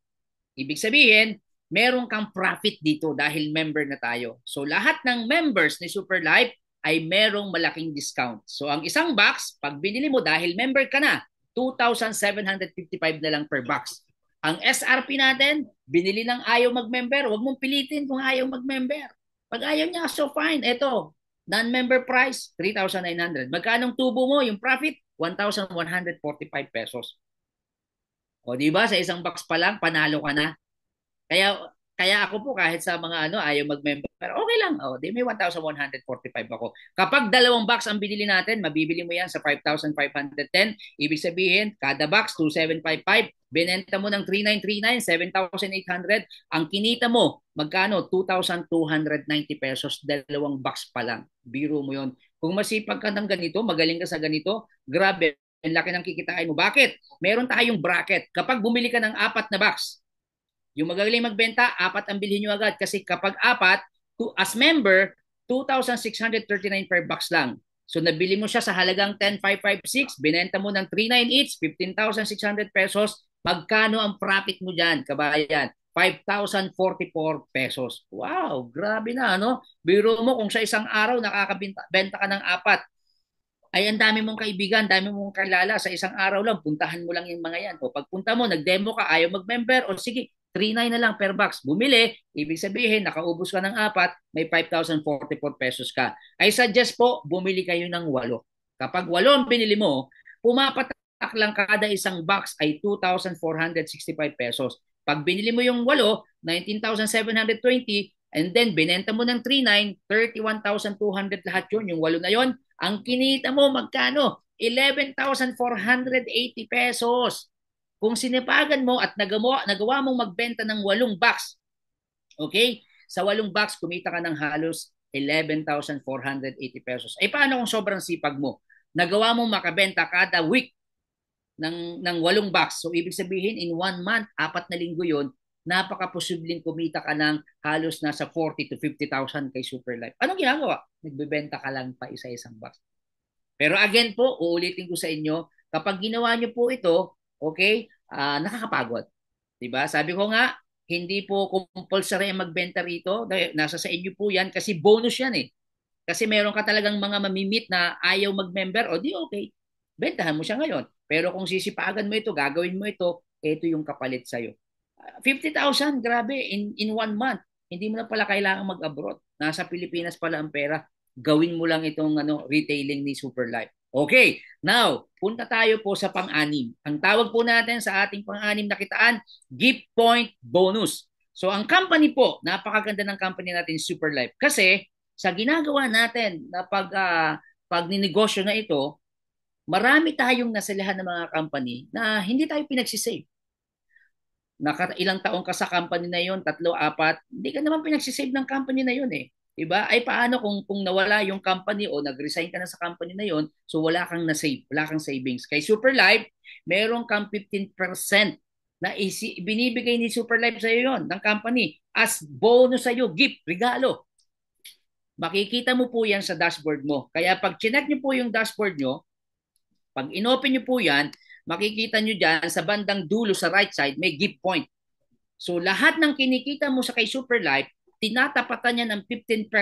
Speaker 1: Ibig sabihin, meron kang profit dito dahil member na tayo. So lahat ng members ni Superlife ay merong malaking discount. So ang isang box, pag binili mo dahil member ka na, 2,755 na lang per box. Ang SRP natin, binili ng ayaw mag-member, huwag mong pilitin kung ayaw mag-member. Pag ayaw niya, so fine. Ito, non-member price, 3,900. Magkanong tubo mo, yung profit? 1,145 pesos. O di ba sa isang box pa lang, panalo ka na. Kaya ako po kahit sa mga ayaw mag-member, okay lang. Di may 1,145 ako. Kapag 2 box ang binili natin, mabibili mo yan sa 5,510. Ibig sabihin, kada box 2,755, binenta mo ng 3,939, 7,800. Ang kinita mo, magkano? 2,290 pesos, 2 box pa lang. Biro mo yon. Kung masipag ka ng ganito, magaling ka sa ganito, grabe, ang laki ng kikitain mo. Bakit? Meron tayong bracket. Kapag bumili ka ng 4 na box, yung magagaling magbenta, 4 ang bilhin nyo agad. Kasi kapag 4, as member, 2,639 per box lang. So nabili mo siya sa halagang 10,556, binenta mo ng 398, 15,600 pesos. Magkano ang profit mo dyan, kabayan? 5,044 pesos. Wow, grabe na, ano? Biro mo kung sa isang araw nakakabenta ka ng apat, ay ang dami mong kaibigan, dami mong kalala, sa isang araw lang, puntahan mo lang yung mga yan. O pagpunta mo, nag-demo ka, ayaw mag-member, o sige, 3,900 na lang per box. Bumili, ibig sabihin, nakaubos ka ng apat, may 5,044 pesos ka. I suggest po, bumili kayo ng 8. Kapag 8 ang binili mo, pumapatak lang kada isang box ay 2,465 pesos. Pag binili mo yung 8, 19,720, and then binenta mo ng 3,900, 31,200 lahat yun. Yung 8 na yun, ang kinita mo magkano? 11,480 pesos. Kung sinipagan mo at nagawa mong magbenta ng 8 box, okay? Sa 8 box, kumita ka ng halos 11,480 pesos. Eh paano kung sobrang sipag mo? Nagawa mong makabenta kada week ng 8 box. So ibig sabihin, in 1 month, 4 na linggo yun, napaka-posibleng kumita ka ng halos nasa 40 to 50,000 kay Superlife. Anong ginagawa? Nagbebenta ka lang pa isa-isang box. Pero again po, uulitin ko sa inyo, kapag ginawa nyo po ito, okay, nakakapagod. Diba? Sabi ko nga, hindi po compulsory ang magbenta rito. Nasa sa inyo po yan kasi bonus yan eh. Kasi meron ka talagang mga mamimit na ayaw mag-member, o di okay, bentahan mo siya ngayon. Pero kung sisipagan mo ito, gagawin mo ito yung kapalit sa'yo. 50,000, grabe, in 1 month. Hindi mo na pala kailangan mag-abroad. Nasa Pilipinas pala ang pera. Gawin mo lang itong retailing ni Superlife. Okay, now, punta tayo po sa pang-anim. Ang tawag po natin sa ating pang-anim na kitaan, gift point bonus. So ang company po, napakaganda ng company natin, Superlife. Kasi sa ginagawa natin na pagninegosyo na ito, marami tayong nasalihan ng mga company na hindi tayo pinagsisave. Ilang taong ka sa company na yon, 3, 4, hindi ka naman pinagsisave ng company na yon eh. Diba? Ay paano kung nawala yung company o nag-resign ka na sa company na yon, so wala kang na-save, wala kang savings. Kay Superlife, meron kang 15% na binibigay ni Superlife sa iyo yon ng company as bonus sa iyo, gift, regalo. Makikita mo po yan sa dashboard mo. Kaya pag chinek nyo po yung dashboard nyo, pag inopen nyo po yan, makikita nyo dyan sa bandang dulo sa right side, may gift point. So lahat ng kinikita mo sa kay Superlife, tinatapatan niya ng 15%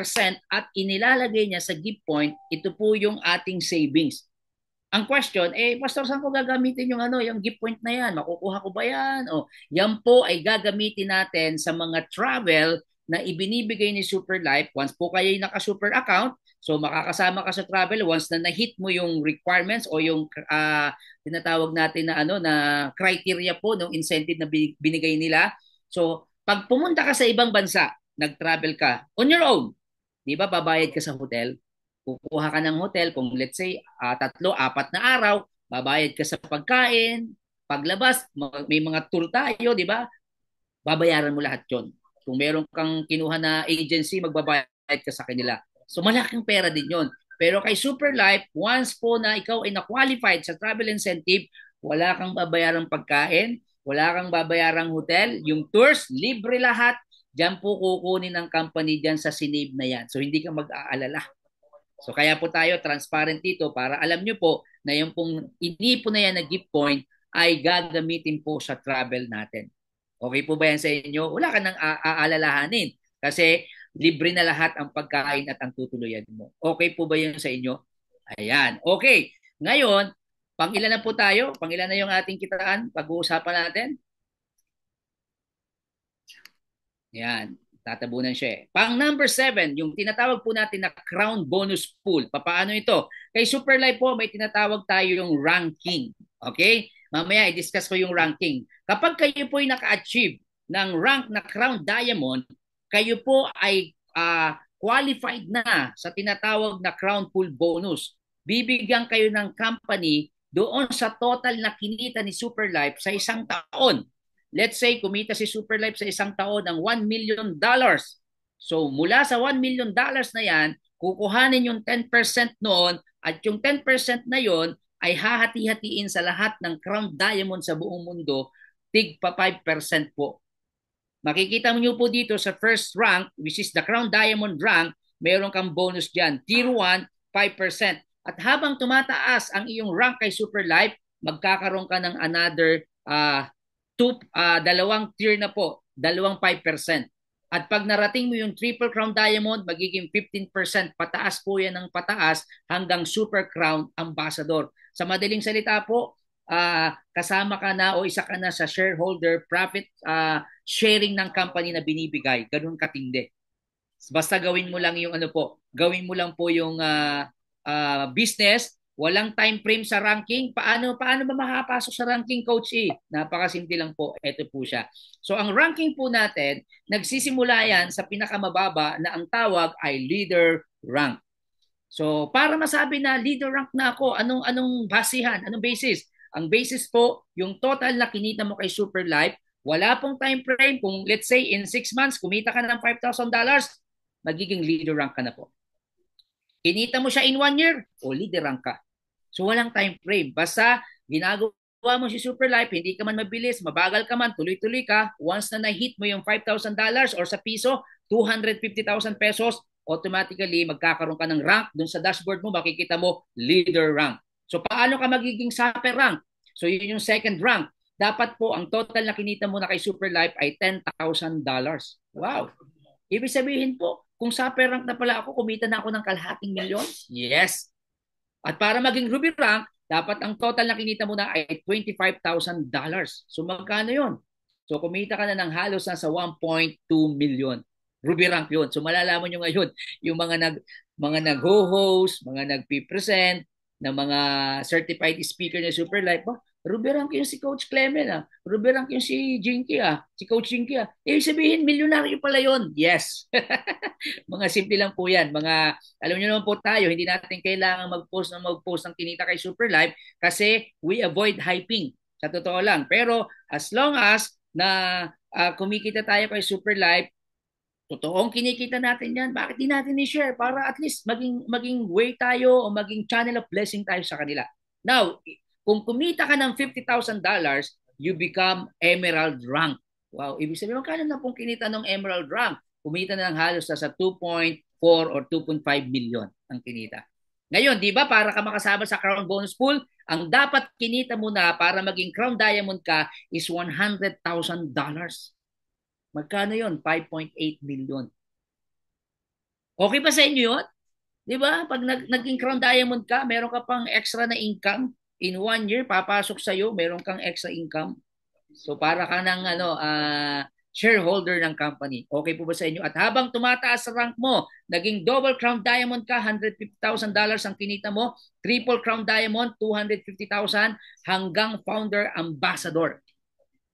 Speaker 1: at inilalagay niya sa gift point, ito po yung ating savings. Ang question, Pastor, saan ko gagamitin yung gift point na yan? Makukuha ko ba yan? O, yan po ay gagamitin natin sa mga travel na ibinibigay ni Superlife. Once po kayo naka-super account, so makakasama ka sa travel once na na-hit mo yung requirements o yung tinatawag natin na criteria po ng incentive na binigay nila. So, pag pumunta ka sa ibang bansa, nag-travel ka on your own, di ba babayad ka sa hotel? Kukuha ka ng hotel kung let's say 3, 4 na araw, babayad ka sa pagkain, paglabas, may mga tour tayo, di ba? Babayaran mo lahat 'yon. Kung meron kang kinuha na agency, magbabayad ka sa kanila. So malaking pera din 'yon. Pero kay Superlife, once po na ikaw ay na-qualified sa travel incentive, wala kang babayarang pagkain, wala kang babayarang hotel, yung tours, libre lahat. Diyan po kukunin ng company diyan sa sinave na yan. So hindi ka mag-aalala. So kaya po tayo transparent dito para alam nyo po na yung pong inipon na yan na gift point ay gagamitin po sa travel natin. Okay po ba yan sa inyo? Wala ka nang aalalahanin kasi libre na lahat ang pagkain at ang tutuluyan mo. Okay po ba yun sa inyo? Ayan. Okay. Ngayon, pang-ilan na po tayo? Pang-ilan na yung ating kitaan? Pag-uusapan natin? Ayan. Tatabunan siya eh. Pang number 7, yung tinatawag po natin na crown bonus pool. Paano ito? Kay Superlife po, may tinatawag tayo yung ranking. Okay? Mamaya i-discuss ko yung ranking. Kapag kayo po ay naka-achieve ng rank na Crown Diamond, kayo po ay qualified na sa tinatawag na Crown Pool Bonus. Bibigyan kayo ng company doon sa total na kinita ni Superlife sa isang taon. Let's say kumita si Superlife sa isang taon ng $1 million. So mula sa $1 million na yan, kukuhanin yung 10% noon at yung 10% na yon ay hahati-hatiin sa lahat ng Crown Diamond sa buong mundo, tig pa 5% po. Makikita mo nyo po dito sa first rank, which is the Crown Diamond rank, meron kang bonus dyan. Tier 1, 5%. At habang tumataas ang iyong rank kay Superlife, magkakaroon ka ng another 2 tier na po. dalawang 5%. At pag narating mo yung Triple Crown Diamond, magiging 15% pataas po yan ng pataas hanggang Super Crown Ambassador. Sa madaling salita po, kasama ka na o isa ka na sa shareholder profit sharing ng company na binibigay. Ganun katindi. Basta gawin mo lang yung ano po, gawin mo lang po yung business, walang time frame sa ranking. Paano ba makapasok sa ranking, Coach E? Napakasimple lang po. Ito po siya. So ang ranking po natin, nagsisimula yan sa pinakamababa na ang tawag ay leader rank. So para masabi na leader rank na ako, anong basihan, anong basis? Ang basis po, yung total na kinita mo kay Superlife, wala pong time frame. Kung let's say in 6 months, kumita ka na ng $5,000, magiging leader rank ka na po. Kinita mo siya in 1 year, o leader rank ka. So walang time frame. Basta ginagawa mo si Superlife, hindi ka man mabilis, mabagal ka man, tuloy-tuloy ka, once na na-hit mo yung $5,000 or sa piso, 250,000 pesos, automatically magkakaroon ka ng rank dun sa dashboard mo, makikita mo leader rank. So paano ka magiging supper rank? So yun yung second rank. Dapat po ang total na kinita mo na kay Superlife ay $10,000. Wow! Ibig sabihin po, kung supper rank na pala ako, kumita na ako ng kalahating milyon? Yes. At para maging ruby rank, dapat ang total na kinita mo na ay $25,000. So magkano yun? So kumita ka na ng halos nasa 1.2 million. Ruby rank yun. So malalaman nyo ngayon, yung mga nag-ho-host, mga nag-present, na mga certified speaker na Superlife, Ruby rank yung si Coach Clement, Ruby rank yung si Jinky, si Coach Jinky. Ibig sabihin, milyonaryo pala yun. Yes. Mga simple lang po yan. Alam niyo naman po tayo, hindi natin kailangan mag-post ng kinita kay Superlife kasi we avoid hyping. Sa totoo lang. Pero as long as na kumikita tayo kay Superlife, totoong kinikita natin yan, bakit di natin i-share para at least maging way tayo o maging channel of blessing tayo sa kanila. Now, kung kumita ka ng $50,000, you become emerald rank. Wow, ibig sabihin, magkano na pong kinita ng emerald rank? Kumita na ng halos sa 2.4 or 2.5 million ang kinita. Ngayon, di ba, para ka makasama sa Crown Bonus Pool, ang dapat kinita mo na para maging Crown Diamond ka is $100,000. Magkano yun? 5.8 million. Okay ba sa inyo yun? Di ba? Pag naging Crown Diamond ka, meron ka pang extra na income. In 1 year, papasok sa'yo, meron kang extra income. So para ka ng shareholder ng company. Okay po ba sa inyo? At habang tumataas sa rank mo, naging double Crown Diamond ka, $150,000 ang kinita mo, triple Crown Diamond, 250,000 hanggang founder ambassador.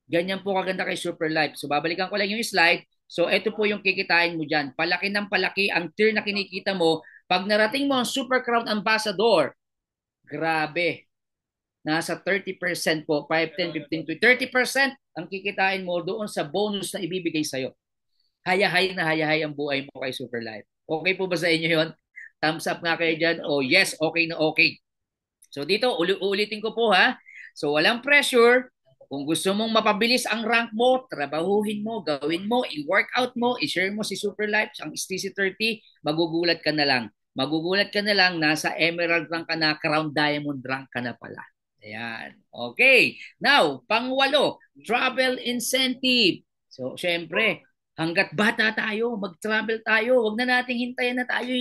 Speaker 1: Ganyan po kaganda kay Superlife. So babalikan ko lang yung slide. So ito po yung kikitain mo dyan. Palaki ng palaki ang tier na kinikita mo. Pag narating mo ang Super Crown Ambassador, grabe. Nasa 30% po, 5, 10, 15, 30% ang kikitain mo doon sa bonus na ibibigay sa'yo. Hayahay na hayahay ang buhay mo kay Superlife. Okay po ba sa inyo yon? Thumbs up nga kayo dyan. O yes, okay na okay. So dito, ulitin ko po ha. So walang pressure. Kung gusto mong mapabilis ang rank mo, trabahuhin mo, gawin mo, i-workout mo, i-share mo si Superlife, ang STC30, magugulat ka na lang. Magugulat ka na lang, nasa emerald rank ka na, crown diamond rank ka na pala. Ayan. Okay. Now, pangwalo, travel incentive. So, syempre, hanggat bata tayo, mag-travel tayo, wag na nating hintayin na tayo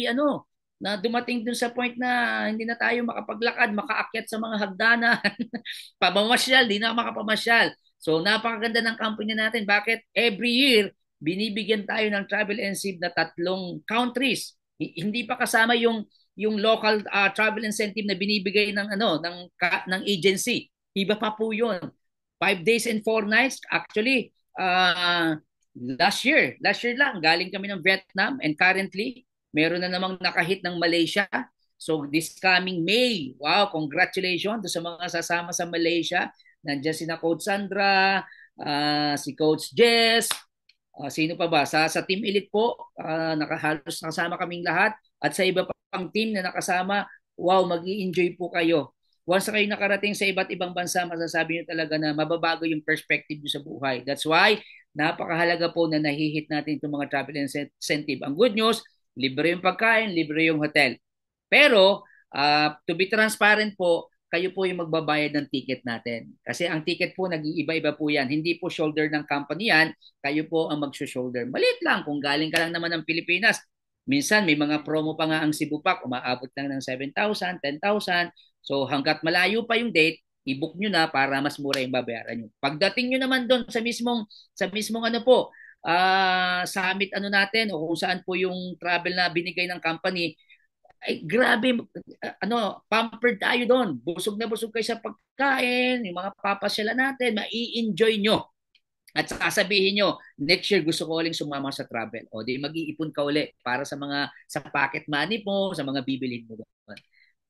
Speaker 1: na dumating dun sa point na hindi na tayo makapaglakad, makaakyat sa mga hagdanan, pamamasyal, di na makapamasyal. So napakaganda ng company natin. Bakit? Every year, binibigyan tayo ng travel incentive na 3 countries. Hindi pa kasama yung local travel incentive na binibigay ng agency. Iba pa po 'yon. 5 days and 4 nights. Actually, last year lang, galing kami ng Vietnam and currently, meron na namang nakahit ng Malaysia. So this coming May, wow, congratulations sa mga sasama sa Malaysia. Nandiyan si Coach Sandra, si Coach Jess, sino pa ba? Sa Team Elite po, halos nakasama kaming lahat. At sa iba pang team na nakasama, wow, mag-i-enjoy po kayo. Once kayo nakarating sa iba't ibang bansa, masasabi nyo talaga na mababago yung perspective nyo sa buhay. That's why, napakahalaga po na nahihit natin itong mga travel incentive. Ang good news, libre yung pagkain, libre yung hotel. Pero, to be transparent po, kayo po yung magbabayad ng ticket natin. Kasi ang ticket po, nag-iiba-iba po yan. Hindi po shoulder ng company yan. Kayo po ang mag-shoulder. Maliit lang kung galing ka lang naman ng Pilipinas. Minsan may mga promo pa nga ang Cebu Pack, umaabot lang ng 7,000, 10,000. So hanggat malayo pa yung date, i-book nyo na para mas mura yung babayaran nyo. Pagdating nyo naman doon sa mismong ano po, summit ano natin o kung saan po yung travel na binigay ng company, ay grabe, pampered tayo doon. Busog na busog kayo sa pagkain, yung mga papasyalan natin, mai-enjoy nyo. At sasabihin nyo, next year gusto ko uling sumama sa travel. O di mag-iipon ka uli para sa pocket money mo, sa mga bibilhin mo doon.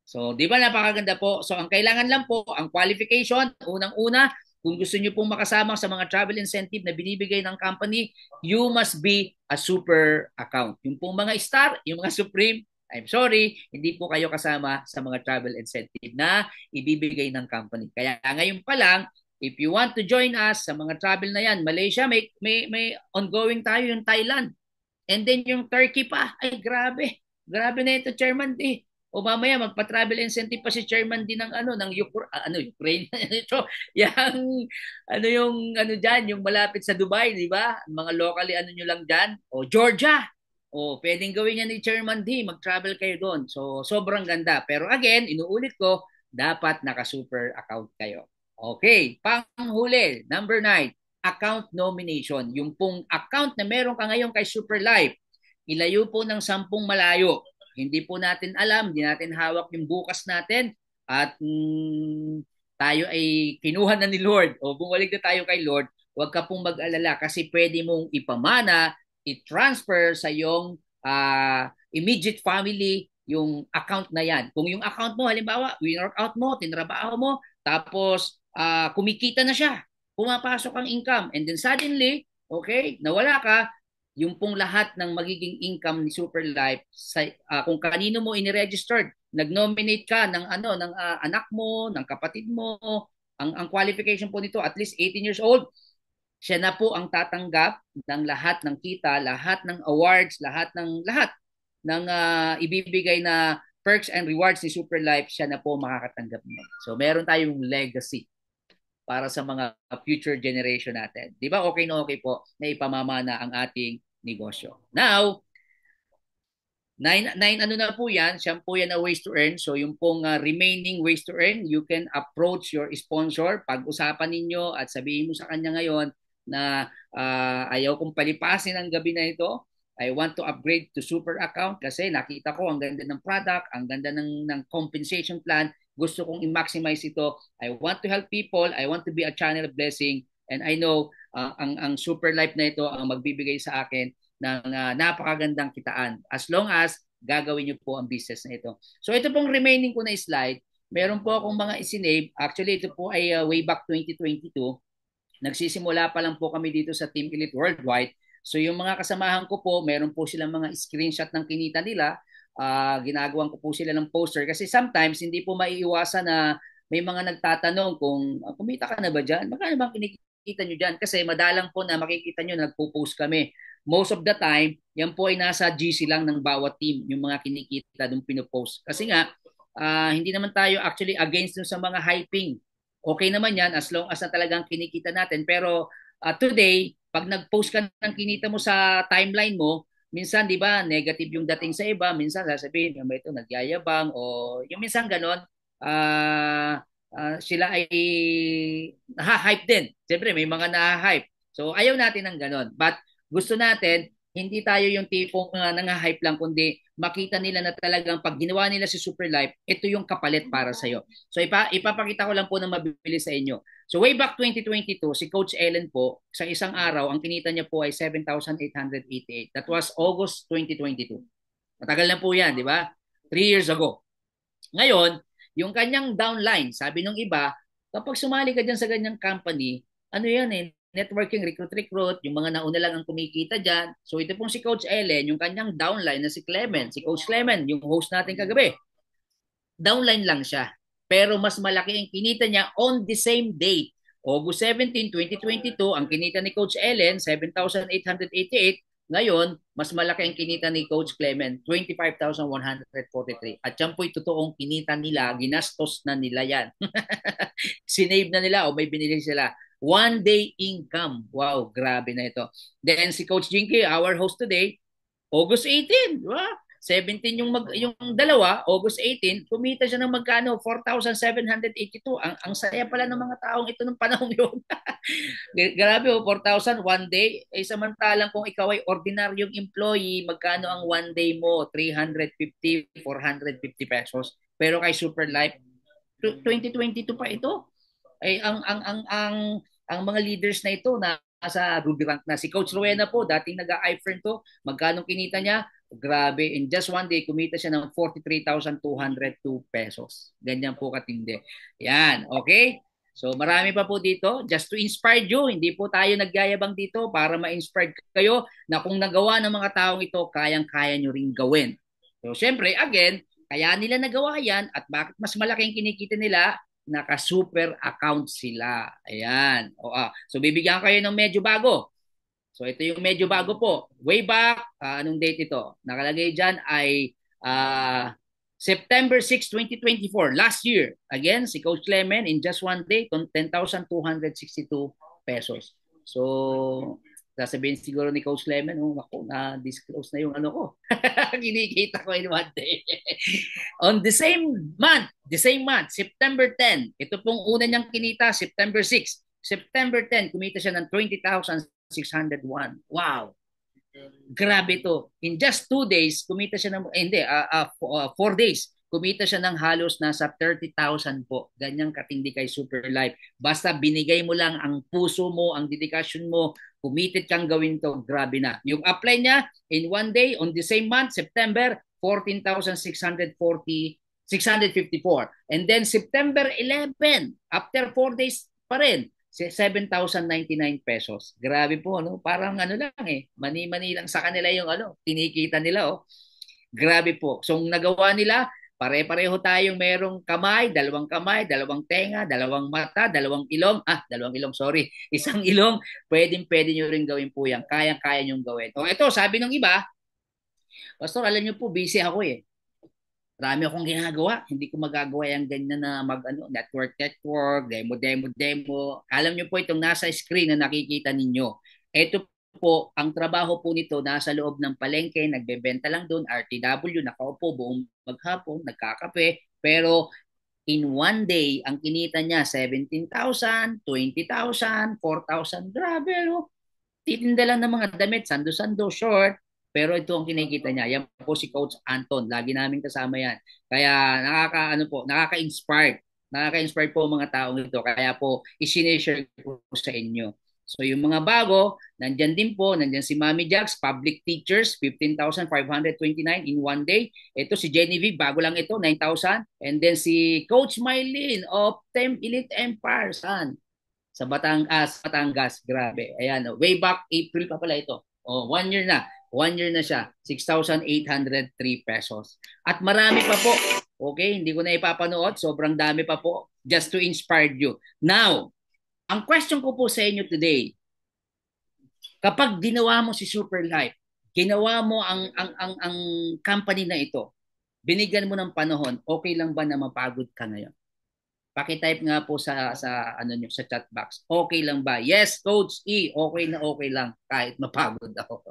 Speaker 1: So, di ba napakaganda po? So, ang kailangan lang po, ang qualification, unang-una, kung gusto niyo pong makasama sa mga travel incentive na binibigay ng company, you must be a super account. Yung pong mga star, yung mga supreme, I'm sorry, hindi po kayo kasama sa mga travel incentive na ibibigay ng company. Kaya ngayon pa lang, if you want to join us sa mga travel na yan, Malaysia, may ongoing tayo yung Thailand. And then yung Turkey pa, ay grabe. Grabe na ito, Chairman D. O mamaya magpa-travel incentive pa si Chairman D ng Ukraine. Ito, yung diyan, yung malapit sa Dubai, di ba? Mga locally nyo lang diyan. O Georgia. O pwedeng gawin niya ni Chairman D, mag-travel kayo doon. So sobrang ganda. Pero again, inuulit ko, dapat naka-super account kayo. Okay, panghuli, number 9, account nomination. Yung pong account na meron ka ngayon kay Superlife, ilayo po ng 10 malayo. Hindi po natin alam, hindi natin hawak yung bukas natin at tayo ay kinuha na ni Lord o bumalik na tayo kay Lord, huwag ka pong mag-alala kasi pwede mong ipamana, i-transfer sa iyong immediate family yung account na yan. Kung yung account mo, halimbawa, workout mo, tinrabaho mo, tapos kumikita na siya, pumapasok ang income, and then suddenly, okay, nawala ka, yung pong lahat ng magiging income ni Superlife kung kanino mo iniregistered, nag-nominate ka ng anak mo, ng kapatid mo, ang qualification po nito at least 18 years old, siya na po ang tatanggap ng lahat ng kita, lahat ng awards, lahat ng ibibigay na perks and rewards ni Superlife, siya na po makakatanggap niyan. So meron tayong legacy para sa mga future generation natin. Di ba okay na okay po na ipamamana ang ating negosyo. Now, nine na po yan, siyam po yan na ways to earn. So yung pong remaining ways to earn, you can approach your sponsor, pag-usapan ninyo at sabihin mo sa kanya ngayon na ayaw kong palipasin ang gabi na ito. I want to upgrade to super account kasi nakita ko ang ganda ng product, ang ganda ng compensation plan. Gusto kong i-maximize ito. I want to help people. I want to be a channel of blessing. And I know ang Superlife na ito ang magbibigay sa akin ng napakagandang kitaan. As long as gagawin niyo po ang business na ito. So ito pong remaining ko na slide. Meron po akong mga isinave. Actually, ito po ay way back 2022. Nagsisimula pa lang po kami dito sa Team Elite Worldwide. So yung mga kasamahan ko po, meron po silang mga screenshot ng kinita nila. Ginagawan ko po sila ng poster kasi sometimes hindi po maiiwasan na may mga nagtatanong kung kumita ka na ba dyan? Magkano bang kinikita nyo dyan? Kasi madalang po na makikita nyo nagpo-post kami. Most of the time, yan po ay nasa GC lang ng bawat team, yung mga kinikita doon pinopost. Kasi nga, hindi naman tayo actually against sa mga hyping. Okay naman yan as long as na talagang kinikita natin. Pero today, pag nag-post ka ng kinita mo sa timeline mo, minsan 'di ba, negative yung dating sa iba, minsan sasabihin yung ito nagyayabang o yung minsan ganon, sila ay naha-hype din. Siyempre may mga naha-hype. So ayaw natin ng ganon. But gusto natin hindi tayo yung tipong nang-hype lang kundi makita nila na talagang pag ginawa nila si Superlife, ito yung kapalit para sa iyo. So ipapakita ko lang po ng mabilis sa inyo. So way back 2022, si Coach Ellen po, sa isang araw, ang kinita niya po ay 7,888. That was August 2022. Matagal na po yan, di ba? 3 years ago. Ngayon, yung kanyang downline, sabi nung iba, kapag sumali ka dyan sa ganyang company, ano yan eh, networking, recruit, yung mga nauna lang ang kumikita dyan. So ito pong si Coach Ellen, yung kanyang downline na si Clement, si Coach Clement, yung host natin kagabi, downline lang siya. Pero mas malaki ang kinita niya on the same day. August 17, 2022, ang kinita ni Coach Ellen, 7,888. Ngayon, mas malaki ang kinita ni Coach Clement, 25,143. At yan po'y totoong kinita nila, ginastos na nila yan. Sinave na nila o may binili sila. One day income. Wow, grabe na ito. Then si Coach Jinky, our host today, August 18, di ba? 17 yung dalawa, August 18, kumita siya ng magkano? 4,782. Ang saya pala ng mga taong ito ng panahon yun. Grabe oh, 4,000 one day. Eh samantalang kung ikaw ay ordinaryong employee, magkano ang one day mo? 350, 450 pesos. Pero kay Super Life, 2022 pa ito. Ay ang mga leaders na ito nasa Ruby rank na. Si Coach Rowena po, dating nag-i-friend to, magkano kinita niya? Grabe, in just one day, kumita siya ng 43,202 pesos. Ganyan po katindi. Yan, okay? So marami pa po dito, just to inspire you, hindi po tayo nagyayabang dito para ma-inspire kayo na kung nagawa ng mga taong ito, kayang-kaya nyo rin gawin. So syempre, again, kaya nila nagawa yan at bakit mas malaking kinikita nila, naka-super account sila. Ayan. So bibigyan kayo ng medyo bago. So ito yung medyo bago po. Way back, anong date ito? Nakalagay dyan ay September 6, 2024. Last year. Again, si Coach Clement in just one day, 10,262 pesos. So, sasabihin siguro ni Coach Clement, ako, na-disclose na yung ano ko. Kinikita ko in one day. On the same month, September 10, ito pong una niyang kinita, September 6. September 10, kumita siya ng 20,601. Wow. Grabe to. In just 2 days, kumita siya ng, 4 days, kumita siya ng halos nasa 30,000 po. Ganyang katindi kay Super Life. Basta binigay mo lang ang puso mo, ang dedikasyon mo, kumitit kang gawin to, grabe na. Yung apply niya, in one day, on the same month, September, 14,654. And then September 11, after 4 days pa rin, 7,099 pesos. Grabe po, no? Parang ano lang mani-mani lang sa kanila yung kinikita nila, Grabe po. So, nagawa nila, pare-pareho tayong merong kamay, dalawang tenga, dalawang mata, dalawang ilong, sorry. Isang ilong, pwede nyo rin gawin po yan. Kaya-kaya nyo gawin. Ito, sabi ng iba, Pastor, alam nyo po, busy ako Marami akong ginagawa. Hindi ko magagawa yung ganyan na network, demo. Alam nyo po itong nasa screen na nakikita ninyo. Ito po, ang trabaho po nito nasa loob ng palengke, nagbebenta lang doon, RTW, nakaupo buong maghapon, nagkakape, pero in one day, ang kinita niya 17,000, 20,000, 4,000. Grabe, titinda lang ng mga damit, sando-sando, short, pero ito ang kinikita niya. Yan po si Coach Anton. Lagi namin kasama yan. Kaya nakaka-inspire. Nakaka-inspire po ang mga taong ito. Kaya po, isinishare ko sa inyo. So yung mga bago, nandyan din po, nandyan si Mami Jax, public teachers, 15,529 in one day. Ito si Genevieve, bago lang ito, 9,000. And then si Coach Mylene of Elite Empire, sa Batangas, grabe. Ayan, way back April pa pala ito. 1 year na. 1 year na siya. 6,803 pesos. At marami pa po. Okay, hindi ko na ipapanood. Sobrang dami pa po. Just to inspire you. Now, ang question ko po sa inyo today, kapag ginawa mo si Super Life, ginawa mo ang company na ito, binigyan mo ng panahon, okay lang ba na mapagod ka ngayon? Paki-type nga po sa niyo sa chat box. Okay lang ba? Yes, Coach E, okay lang kahit mapagod ako.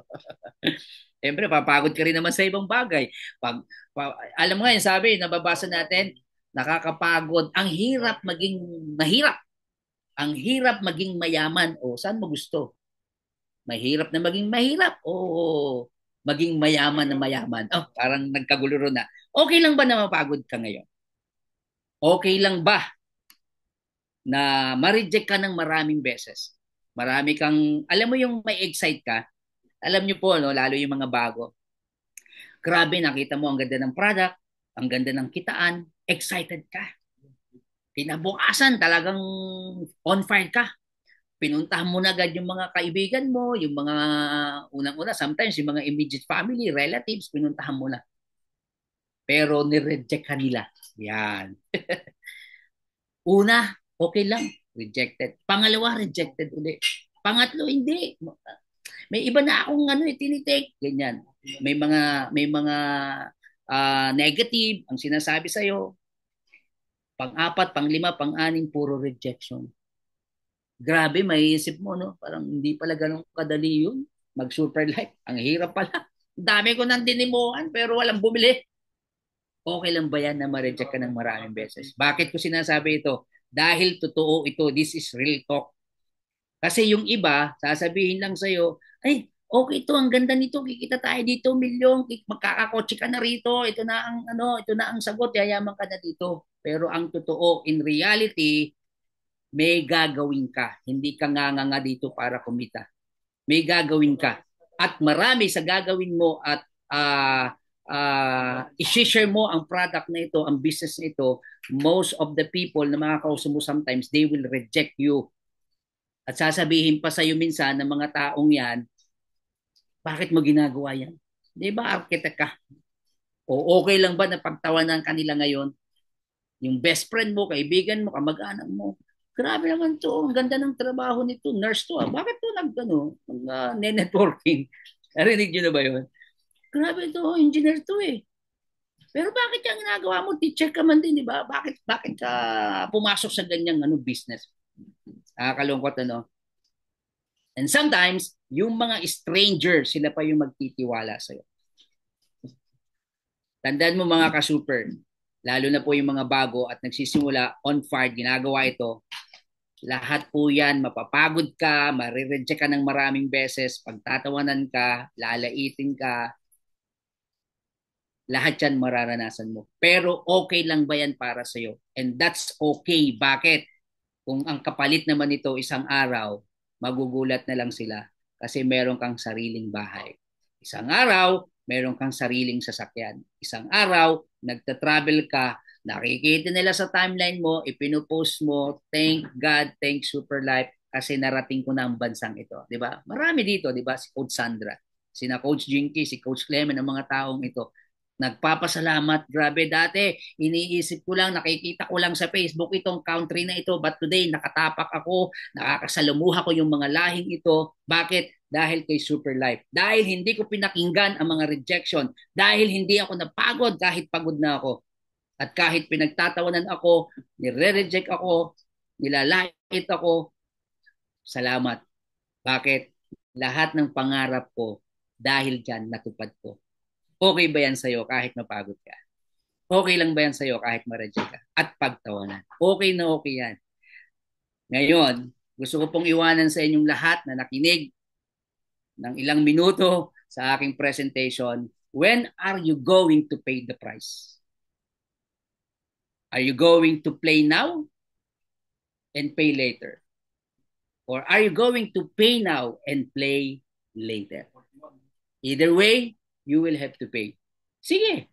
Speaker 1: Siyempre, papagod ka rin naman sa ibang bagay. Alam mo nga yung sabi, nababasa natin, nakakapagod. Ang hirap maging mahirap. Ang hirap maging mayaman. Saan mo gusto? Mahirap na maging mahirap o maging mayaman na mayaman? Parang nagkagulo na. Okay lang ba na mapagod ka ngayon? Okay lang ba na ma-reject ka ng maraming beses? Marami kang, alam mo yung may excite ka, alam nyo po, lalo yung mga bago. Grabe, nakita mo ang ganda ng product, ang ganda ng kitaan, excited ka. Kinabukasan, talagang on fire ka. Pinuntahan mo na agad yung mga kaibigan mo, yung mga unang-una, sometimes yung mga immediate family, relatives, pinuntahan mo na. Pero nireject ka nila. Yan. Una, okay lang, rejected. Pangalawa, rejected ulit. Pangatlo, hindi. May iba na akong ano, tinitake, ganyan. May mga negative ang sinasabi sa iyo. Pang-apat, pang-lima, pang-anim, puro rejection. Grabe, maiisip mo, no? Parang hindi pala ganun kadali yun. Mag-super life. Ang hirap pala. Dami ko nang dinimuhan pero walang bumili. Okay lang ba yan na ma-reject ka ng maraming beses? Bakit ko sinasabi ito? Dahil totoo ito. This is real talk. Kasi yung iba, sasabihin lang sa'yo, ay, okay to, ang ganda nito, kikita tayo dito, milyon, magkakakotse ka na rito, ito na ang ano, ito na ang sagot, yayaman ka na dito. Pero ang totoo, in reality, may gagawin ka. Hindi ka nga dito para kumita. May gagawin ka. At marami sa gagawin mo at i-share mo ang product na ito, ang business na ito, most of the people na makakausap mo sometimes, they will reject you. At sasabihin pa sa'yo minsan ng mga taong yan, bakit mo ginagawa yan? Di ba architect ka? O okay lang ba na pagtawanan kanila ngayon? Yung best friend mo, kaibigan mo, kamag-anak mo, grabe naman to, ang ganda ng trabaho nito, nurse to. Bakit to networking? Narinig nyo na ba yun? Grabe to, engineer to eh. Pero bakit yung ginagawa mo? Teacher ka man din, di ba? Bakit ka pumasok sa ganyang business? Nakakalungkot, ano? And sometimes, yung mga stranger, sila pa yung magtitiwala sa'yo. Tandaan mo mga ka-super, lalo na po yung mga bago at nagsisimula on fire, ginagawa ito, lahat po yan, mapapagod ka, marireject ka ng maraming beses, pagtatawanan ka, lalaitin ka, lahat yan mararanasan mo. Pero okay lang ba yan para sa'yo? And that's okay. Bakit? Kung ang kapalit naman nito isang araw, magugulat na lang sila kasi meron kang sariling bahay. Isang araw, meron kang sariling sasakyan. Isang araw, nagta-travel ka, nakikita nila sa timeline mo, ipinupost mo, thank God, thank Super Life, kasi narating ko na ang bansang ito. Di ba? Marami dito, di ba? Si Coach Sandra, sina Coach Jinky, si Coach Clement, ang mga taong ito. Nagpapasalamat. Grabe, dati iniisip ko lang, nakikita ko lang sa Facebook itong country na ito, but today nakatapak ako, nakakasalamuha ko yung mga lahing ito. Bakit? Dahil kay Super Life. Dahil hindi ko pinakinggan ang mga rejection. Dahil hindi ako napagod kahit pagod na ako. At kahit pinagtatawanan ako, nire-reject ako, nilalait ako, salamat. Bakit? Lahat ng pangarap ko dahil dyan natupad ko. Okay ba yan sa'yo kahit mapagod ka? Okay lang ba yan sa'yo kahit ma-reject ka? At pagtawanan. Okay na okay yan. Ngayon, gusto ko pong iwanan sa inyong lahat na nakinig ng ilang minuto sa aking presentation. When are you going to pay the price? Are you going to play now and pay later? Or are you going to pay now and play later? Either way, you will have to pay. Sige,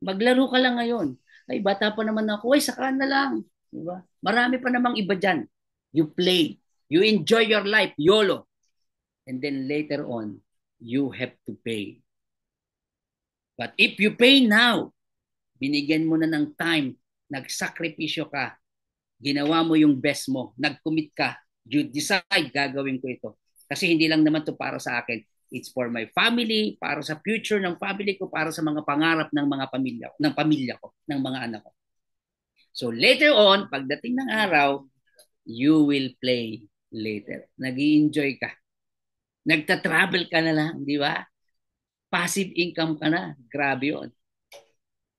Speaker 1: maglaro ka lang ngayon. Ay, bata pa naman ako. Ay, saka na lang. Diba? Marami pa namang iba dyan. You play. You enjoy your life. YOLO. And then later on, you have to pay. But if you pay now, binigyan mo na ng time, nagsakripisyo ka, ginawa mo yung best mo, nag-commit ka, you decide gagawin ko ito. Kasi hindi lang naman to para sa akin. It's for my family, para sa future ng family ko, para sa mga pangarap ng mga pamilya ko, ng mga anak ko. So later on, pagdating ng araw, you will play later. Nag-i-enjoy ka. Nagta-travel ka na lang, di ba? Passive income ka na. Grabe yun.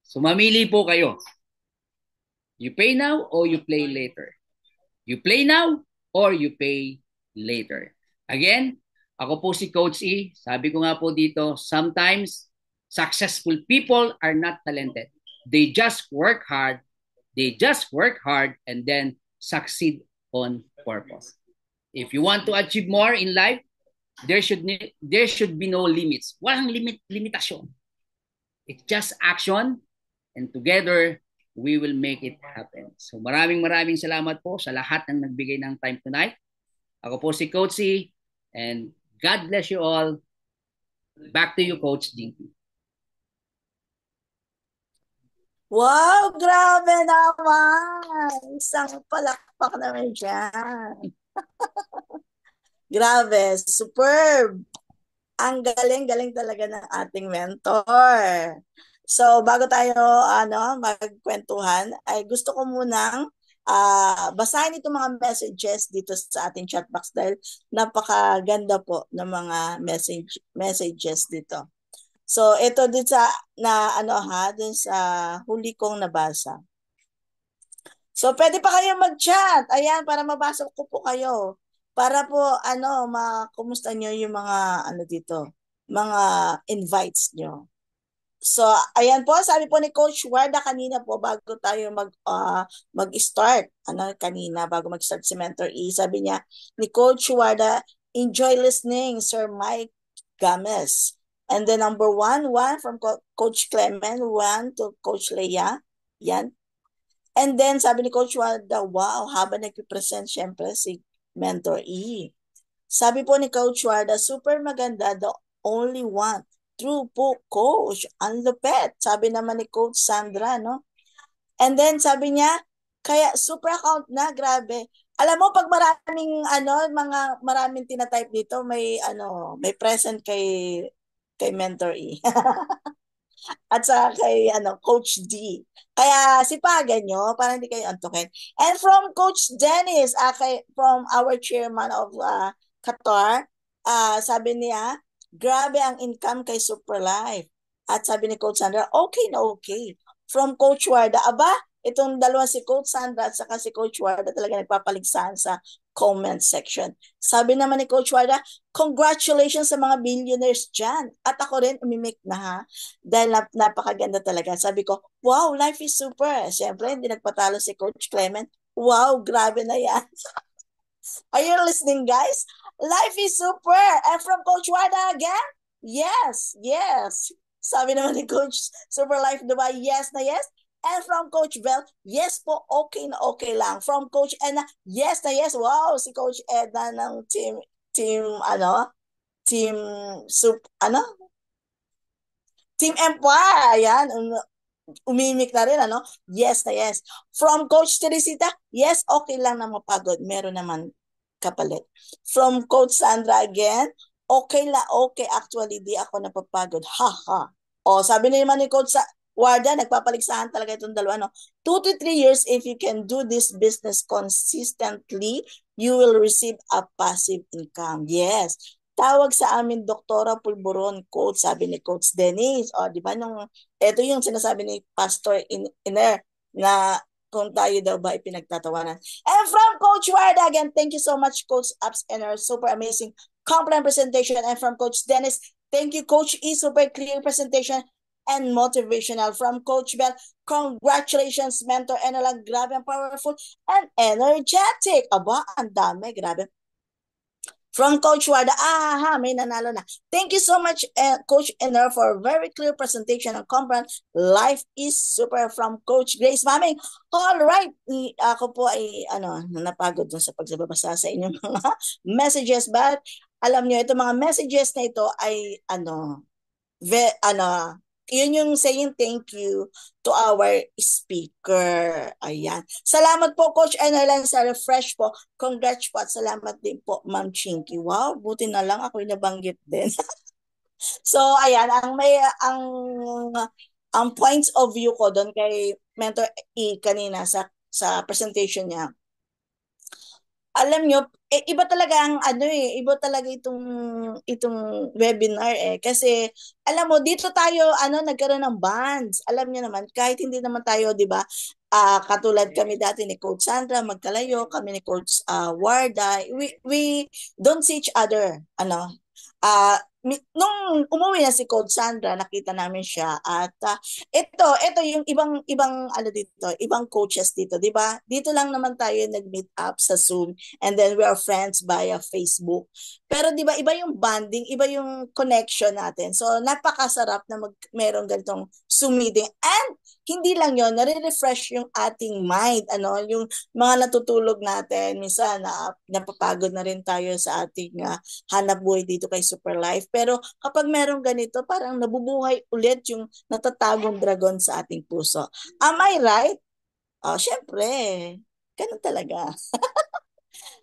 Speaker 1: So mamili po kayo. You pay now or you play later. You play now or you pay later. Again, ako po si Coach E. Sabi ko nga po dito, sometimes successful people are not talented. They just work hard. They just work hard and then succeed on purpose. If you want to achieve more in life, there should be no limits. Walang limitasyon. It's just action and together we will make it happen. So maraming salamat po sa lahat ng nagbigay ng time tonight. Ako po si Coach C and God bless you all. Back to you, Coach Dinky.
Speaker 2: Wow, grabe naman. Isang palakpak naman dyan. Grabe, superb. Ang galing-galing talaga ng ating mentor. So, bago tayo magkwentuhan, ay gusto ko munang basahin itong mga messages dito sa ating chat box dahil napakaganda po ng mga messages dito. So, ito din sa dun sa huli kong nabasa. So, pwede pa kayo mag-chat. Ayan, para mabasa ko po kayo. Para po, makumusta nyo yung mga, dito, mga invites nyo. So, ayan po, sabi po ni Coach Warda kanina po, bago tayo mag-start, kanina, bago mag-start si Mentor E, sabi niya, ni Coach Warda, enjoy listening, Sir Mike Games. And then number one from Coach Clement, one to Coach Leia. Yan. And then sabi ni Coach Wanda, wow, habang nagpipresent syempre si Mentor E. Sabi po ni Coach Wanda, super maganda, the only one. True po, Coach. Ang lupet. Sabi naman ni Coach Sandra, no? And then sabi niya, kaya super account na, grabe. Alam mo, pag maraming tinatype dito, may present kay Mentor E. At sa kay Coach D. Kaya sipagan nyo para hindi kayo antukin. And from Coach Dennis, from our chairman of Qatar, sabi niya, grabe ang income kay Superlife. At sabi ni Coach Sandra, okay na okay. From Coach Warda, aba, itong dalawa si Coach Sandra at saka si Coach Warda talaga nagpapaligsahan sa comment section. Sabi naman ni Coach Warda, congratulations sa mga billionaires dyan. At ako rin, umimik na ha. Dahil napakaganda talaga. Sabi ko, wow, life is super. Siyempre, hindi nagpatalo si Coach Clement. Wow, grabe na yan. Are you listening, guys? Life is super. And from Coach Wada again? Yes, yes. Sabi naman ni Coach Super Life Dubai, yes na yes. And from Coach Bell, yes po, okay na okay lang. From Coach Edna, yes na yes. Wow, si Coach Edna ng team, team, Team Empire. Ayan, umimik na rin, Yes na yes. From Coach Teresita, yes, okay lang na mapagod. Meron naman kapalit. From Coach Sandra again, okay la, okay. Actually, di ako napapagod. Ha, ha. O, sabi naman ni Coach Warda, nagpapaligsahan talaga itong dalawa, 2 to 3 years, if you can do this business consistently, you will receive a passive income. Yes. Tawag sa amin, Doktora Pulburon, Coach, sabi ni Coach Dennis. O, di ba, ito yung sinasabi ni Pastor Iner na kung tayo daw ba ipinagtatawanan. And from Coach Warda, again, thank you so much, Coach Ups and our super amazing compliment presentation. And from Coach Dennis, thank you, Coach E, super clear presentation and motivational. From Coach Bell, congratulations, mentor, and lang, grabe ang powerful and energetic. Aba, ang dami, grabe. From Coach Wada, may nanalo na. Thank you so much, Coach Ener, for a very clear presentation and comprehend. Life is super from Coach Grace Maming. All right, ako po ay napagod dun sa pagbabasa sa inyong mga messages, but alam niyo, itong mga messages na ito ay yun yung saying thank you to our speaker. Ayan. Salamat po, Coach Enelan, sa refresh po. Congrats po at salamat din po, Ma'am Chinky. Wow, buti na lang ako nabanggit din. So, ayan, ang points of view ko doon kay Mentor E kanina sa presentation niya, alam nyo, iba talaga iba talaga itong webinar kasi alam mo dito tayo nagkaroon ng bonds. Alam niyo naman kahit hindi naman tayo, 'di ba? Katulad kami dati ni Coach Sandra, magkalayo kami ni Coach Warda. We don't see each other, uh, nung umuwi na si Coach Sandra, nakita namin siya at ito yung ibang dito, ibang coaches dito, 'di ba? Dito lang naman tayo nag-meet up sa Zoom and then we are friends via Facebook. Pero 'di ba iba yung bonding, iba yung connection natin. So napakasarap na merong ganitong Zoom meeting and hindi lang 'yon, nare-refresh yung ating mind, yung mga natutulog natin. Minsan napapagod na rin tayo sa ating hanap buhay dito kay Super Life. Pero kapag merong ganito, parang nabubuhay ulit yung natatagong dragon sa ating puso. Am I right? Syempre. Ganun talaga.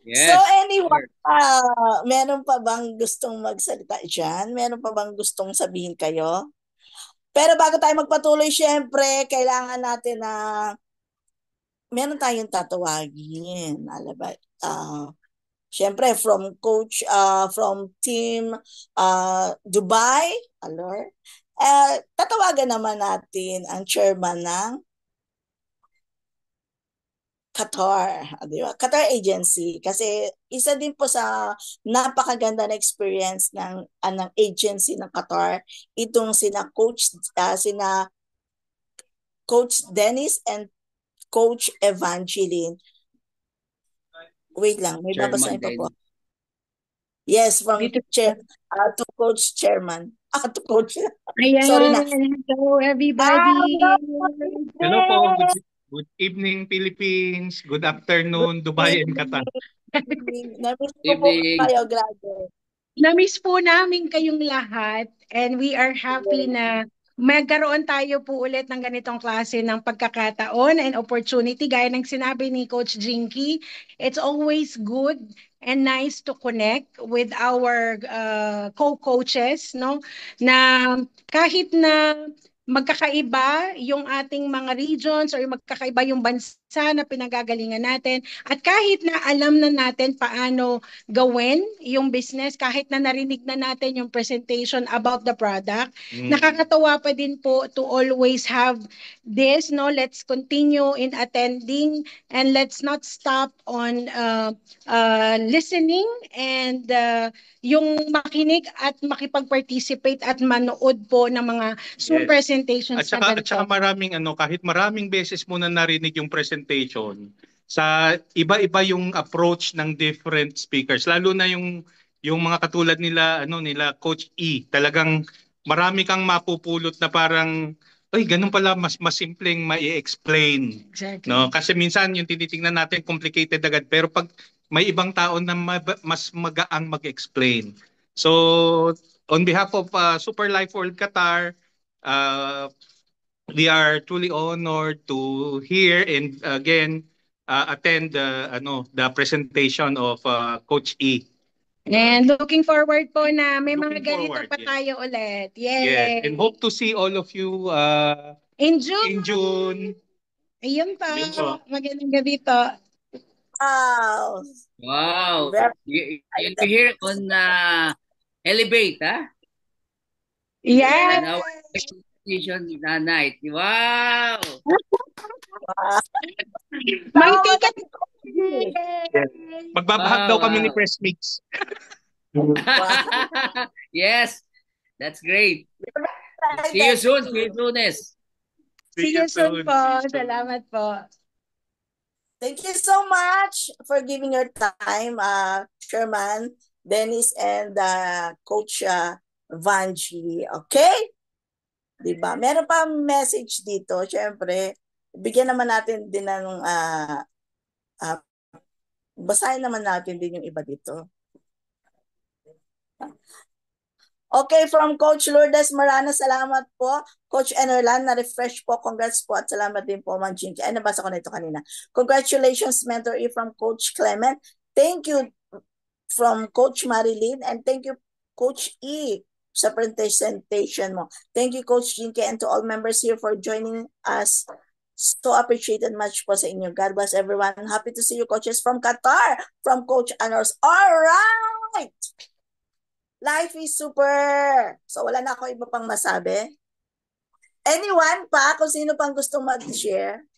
Speaker 2: So
Speaker 1: Yes.
Speaker 2: anyway,
Speaker 1: Sure.
Speaker 2: meron pa bang gustong magsalita dyan? Meron pa bang gustong sabihin kayo? Pero bago tayo magpatuloy, syempre, kailangan natin na meron tayong tatawagin. Alam ba? Syempre, from team Dubai, alor, tatawagan naman natin ang chairman ng Qatar, di ba? Qatar Agency kasi isa din po sa napakaganda na experience ng agency ng Qatar itong sina Coach Dennis and Coach Evangeline. Wait lang, may
Speaker 1: Chairman
Speaker 2: babasahin pa po.
Speaker 1: Dennis.
Speaker 2: Yes, from
Speaker 3: Dito.
Speaker 2: to Coach Chairman. To Coach.
Speaker 3: Ayan,
Speaker 2: Sorry na.
Speaker 3: hello everybody.
Speaker 4: Hello po. Good evening, Philippines. Good afternoon, Dubai and Qatar.
Speaker 2: Namiss ko po
Speaker 1: Evening.
Speaker 2: kayo, grabe.
Speaker 3: Namiss po namin kayong lahat and we are happy na magkaroon tayo po ulit ng ganitong klase ng pagkakataon and opportunity. Gaya ng sinabi ni Coach Jinky, it's always good and nice to connect with our co-coaches, no? Na kahit na magkakaiba yung ating mga regions or magkakaiba yung bansa na pinagagalingan natin at kahit na alam na natin paano gawin yung business, kahit na narinig na natin yung presentation about the product, nakakatawa pa din po to always have this, no? Let's continue in attending and let's not stop on listening and yung makinig at makipag-participate at manood po ng mga Zoom
Speaker 4: Yes.
Speaker 3: presentations
Speaker 4: At saka,
Speaker 3: na
Speaker 4: at saka kahit maraming beses mo na narinig yung presentation, sa iba-iba yung approach ng different speakers, lalo na yung mga katulad nila Coach E, talagang marami kang mapupulot na parang ganun pala, mas simpleng mai-explain.
Speaker 3: Exactly.
Speaker 4: No? Kasi minsan yung tinitingnan natin complicated agad, pero pag may ibang tao na mas magaang mag-explain. So on behalf of Super Life World Qatar, we are truly honored to hear and again attend the presentation of Coach E.
Speaker 3: And looking forward po na may mga
Speaker 4: Looking
Speaker 3: ganito
Speaker 4: forward,
Speaker 3: pa
Speaker 4: yes.
Speaker 3: tayo ulit. Yay!
Speaker 4: Yes, and hope to see all of you
Speaker 3: In June.
Speaker 4: in June.
Speaker 3: Ayun pa.
Speaker 4: Yun po.
Speaker 3: Magandang gabi po.
Speaker 2: Wow.
Speaker 1: Wow.
Speaker 2: Very
Speaker 1: You'll be here on Elevate, ha?
Speaker 3: Yes!
Speaker 1: And our presentation night. Wow!
Speaker 3: May ticket.
Speaker 4: Magbabahag daw kami ni Press Mix.
Speaker 1: Yes, that's great. See you soon. See you soon.
Speaker 3: See you soon po. Salamat po.
Speaker 2: Thank you so much for giving your time, Chairman Dennis and Coach Vanji. Okay? Diba? Meron pa message dito. Siyempre, bigyan naman natin din ng basahin naman natin din yung iba dito. Okay, from Coach Lourdes Marana, salamat po. Coach Enerlan, na-refresh po. Congrats po at salamat din po, Ma'am Jinky. Ay, nabasa ko na ito kanina. Congratulations, Mentor E from Coach Clement. Thank you from Coach Marilyn and thank you, Coach E, sa presentation mo. Thank you, Coach Jinky, and to all members here for joining us. So appreciated much po sa inyo. God bless everyone. Happy to see you, coaches from Qatar, from Coach Anors. All right! Life is super. So wala na ako iba pang masabi. Anyone pa, kung sino pang gusto mag-share?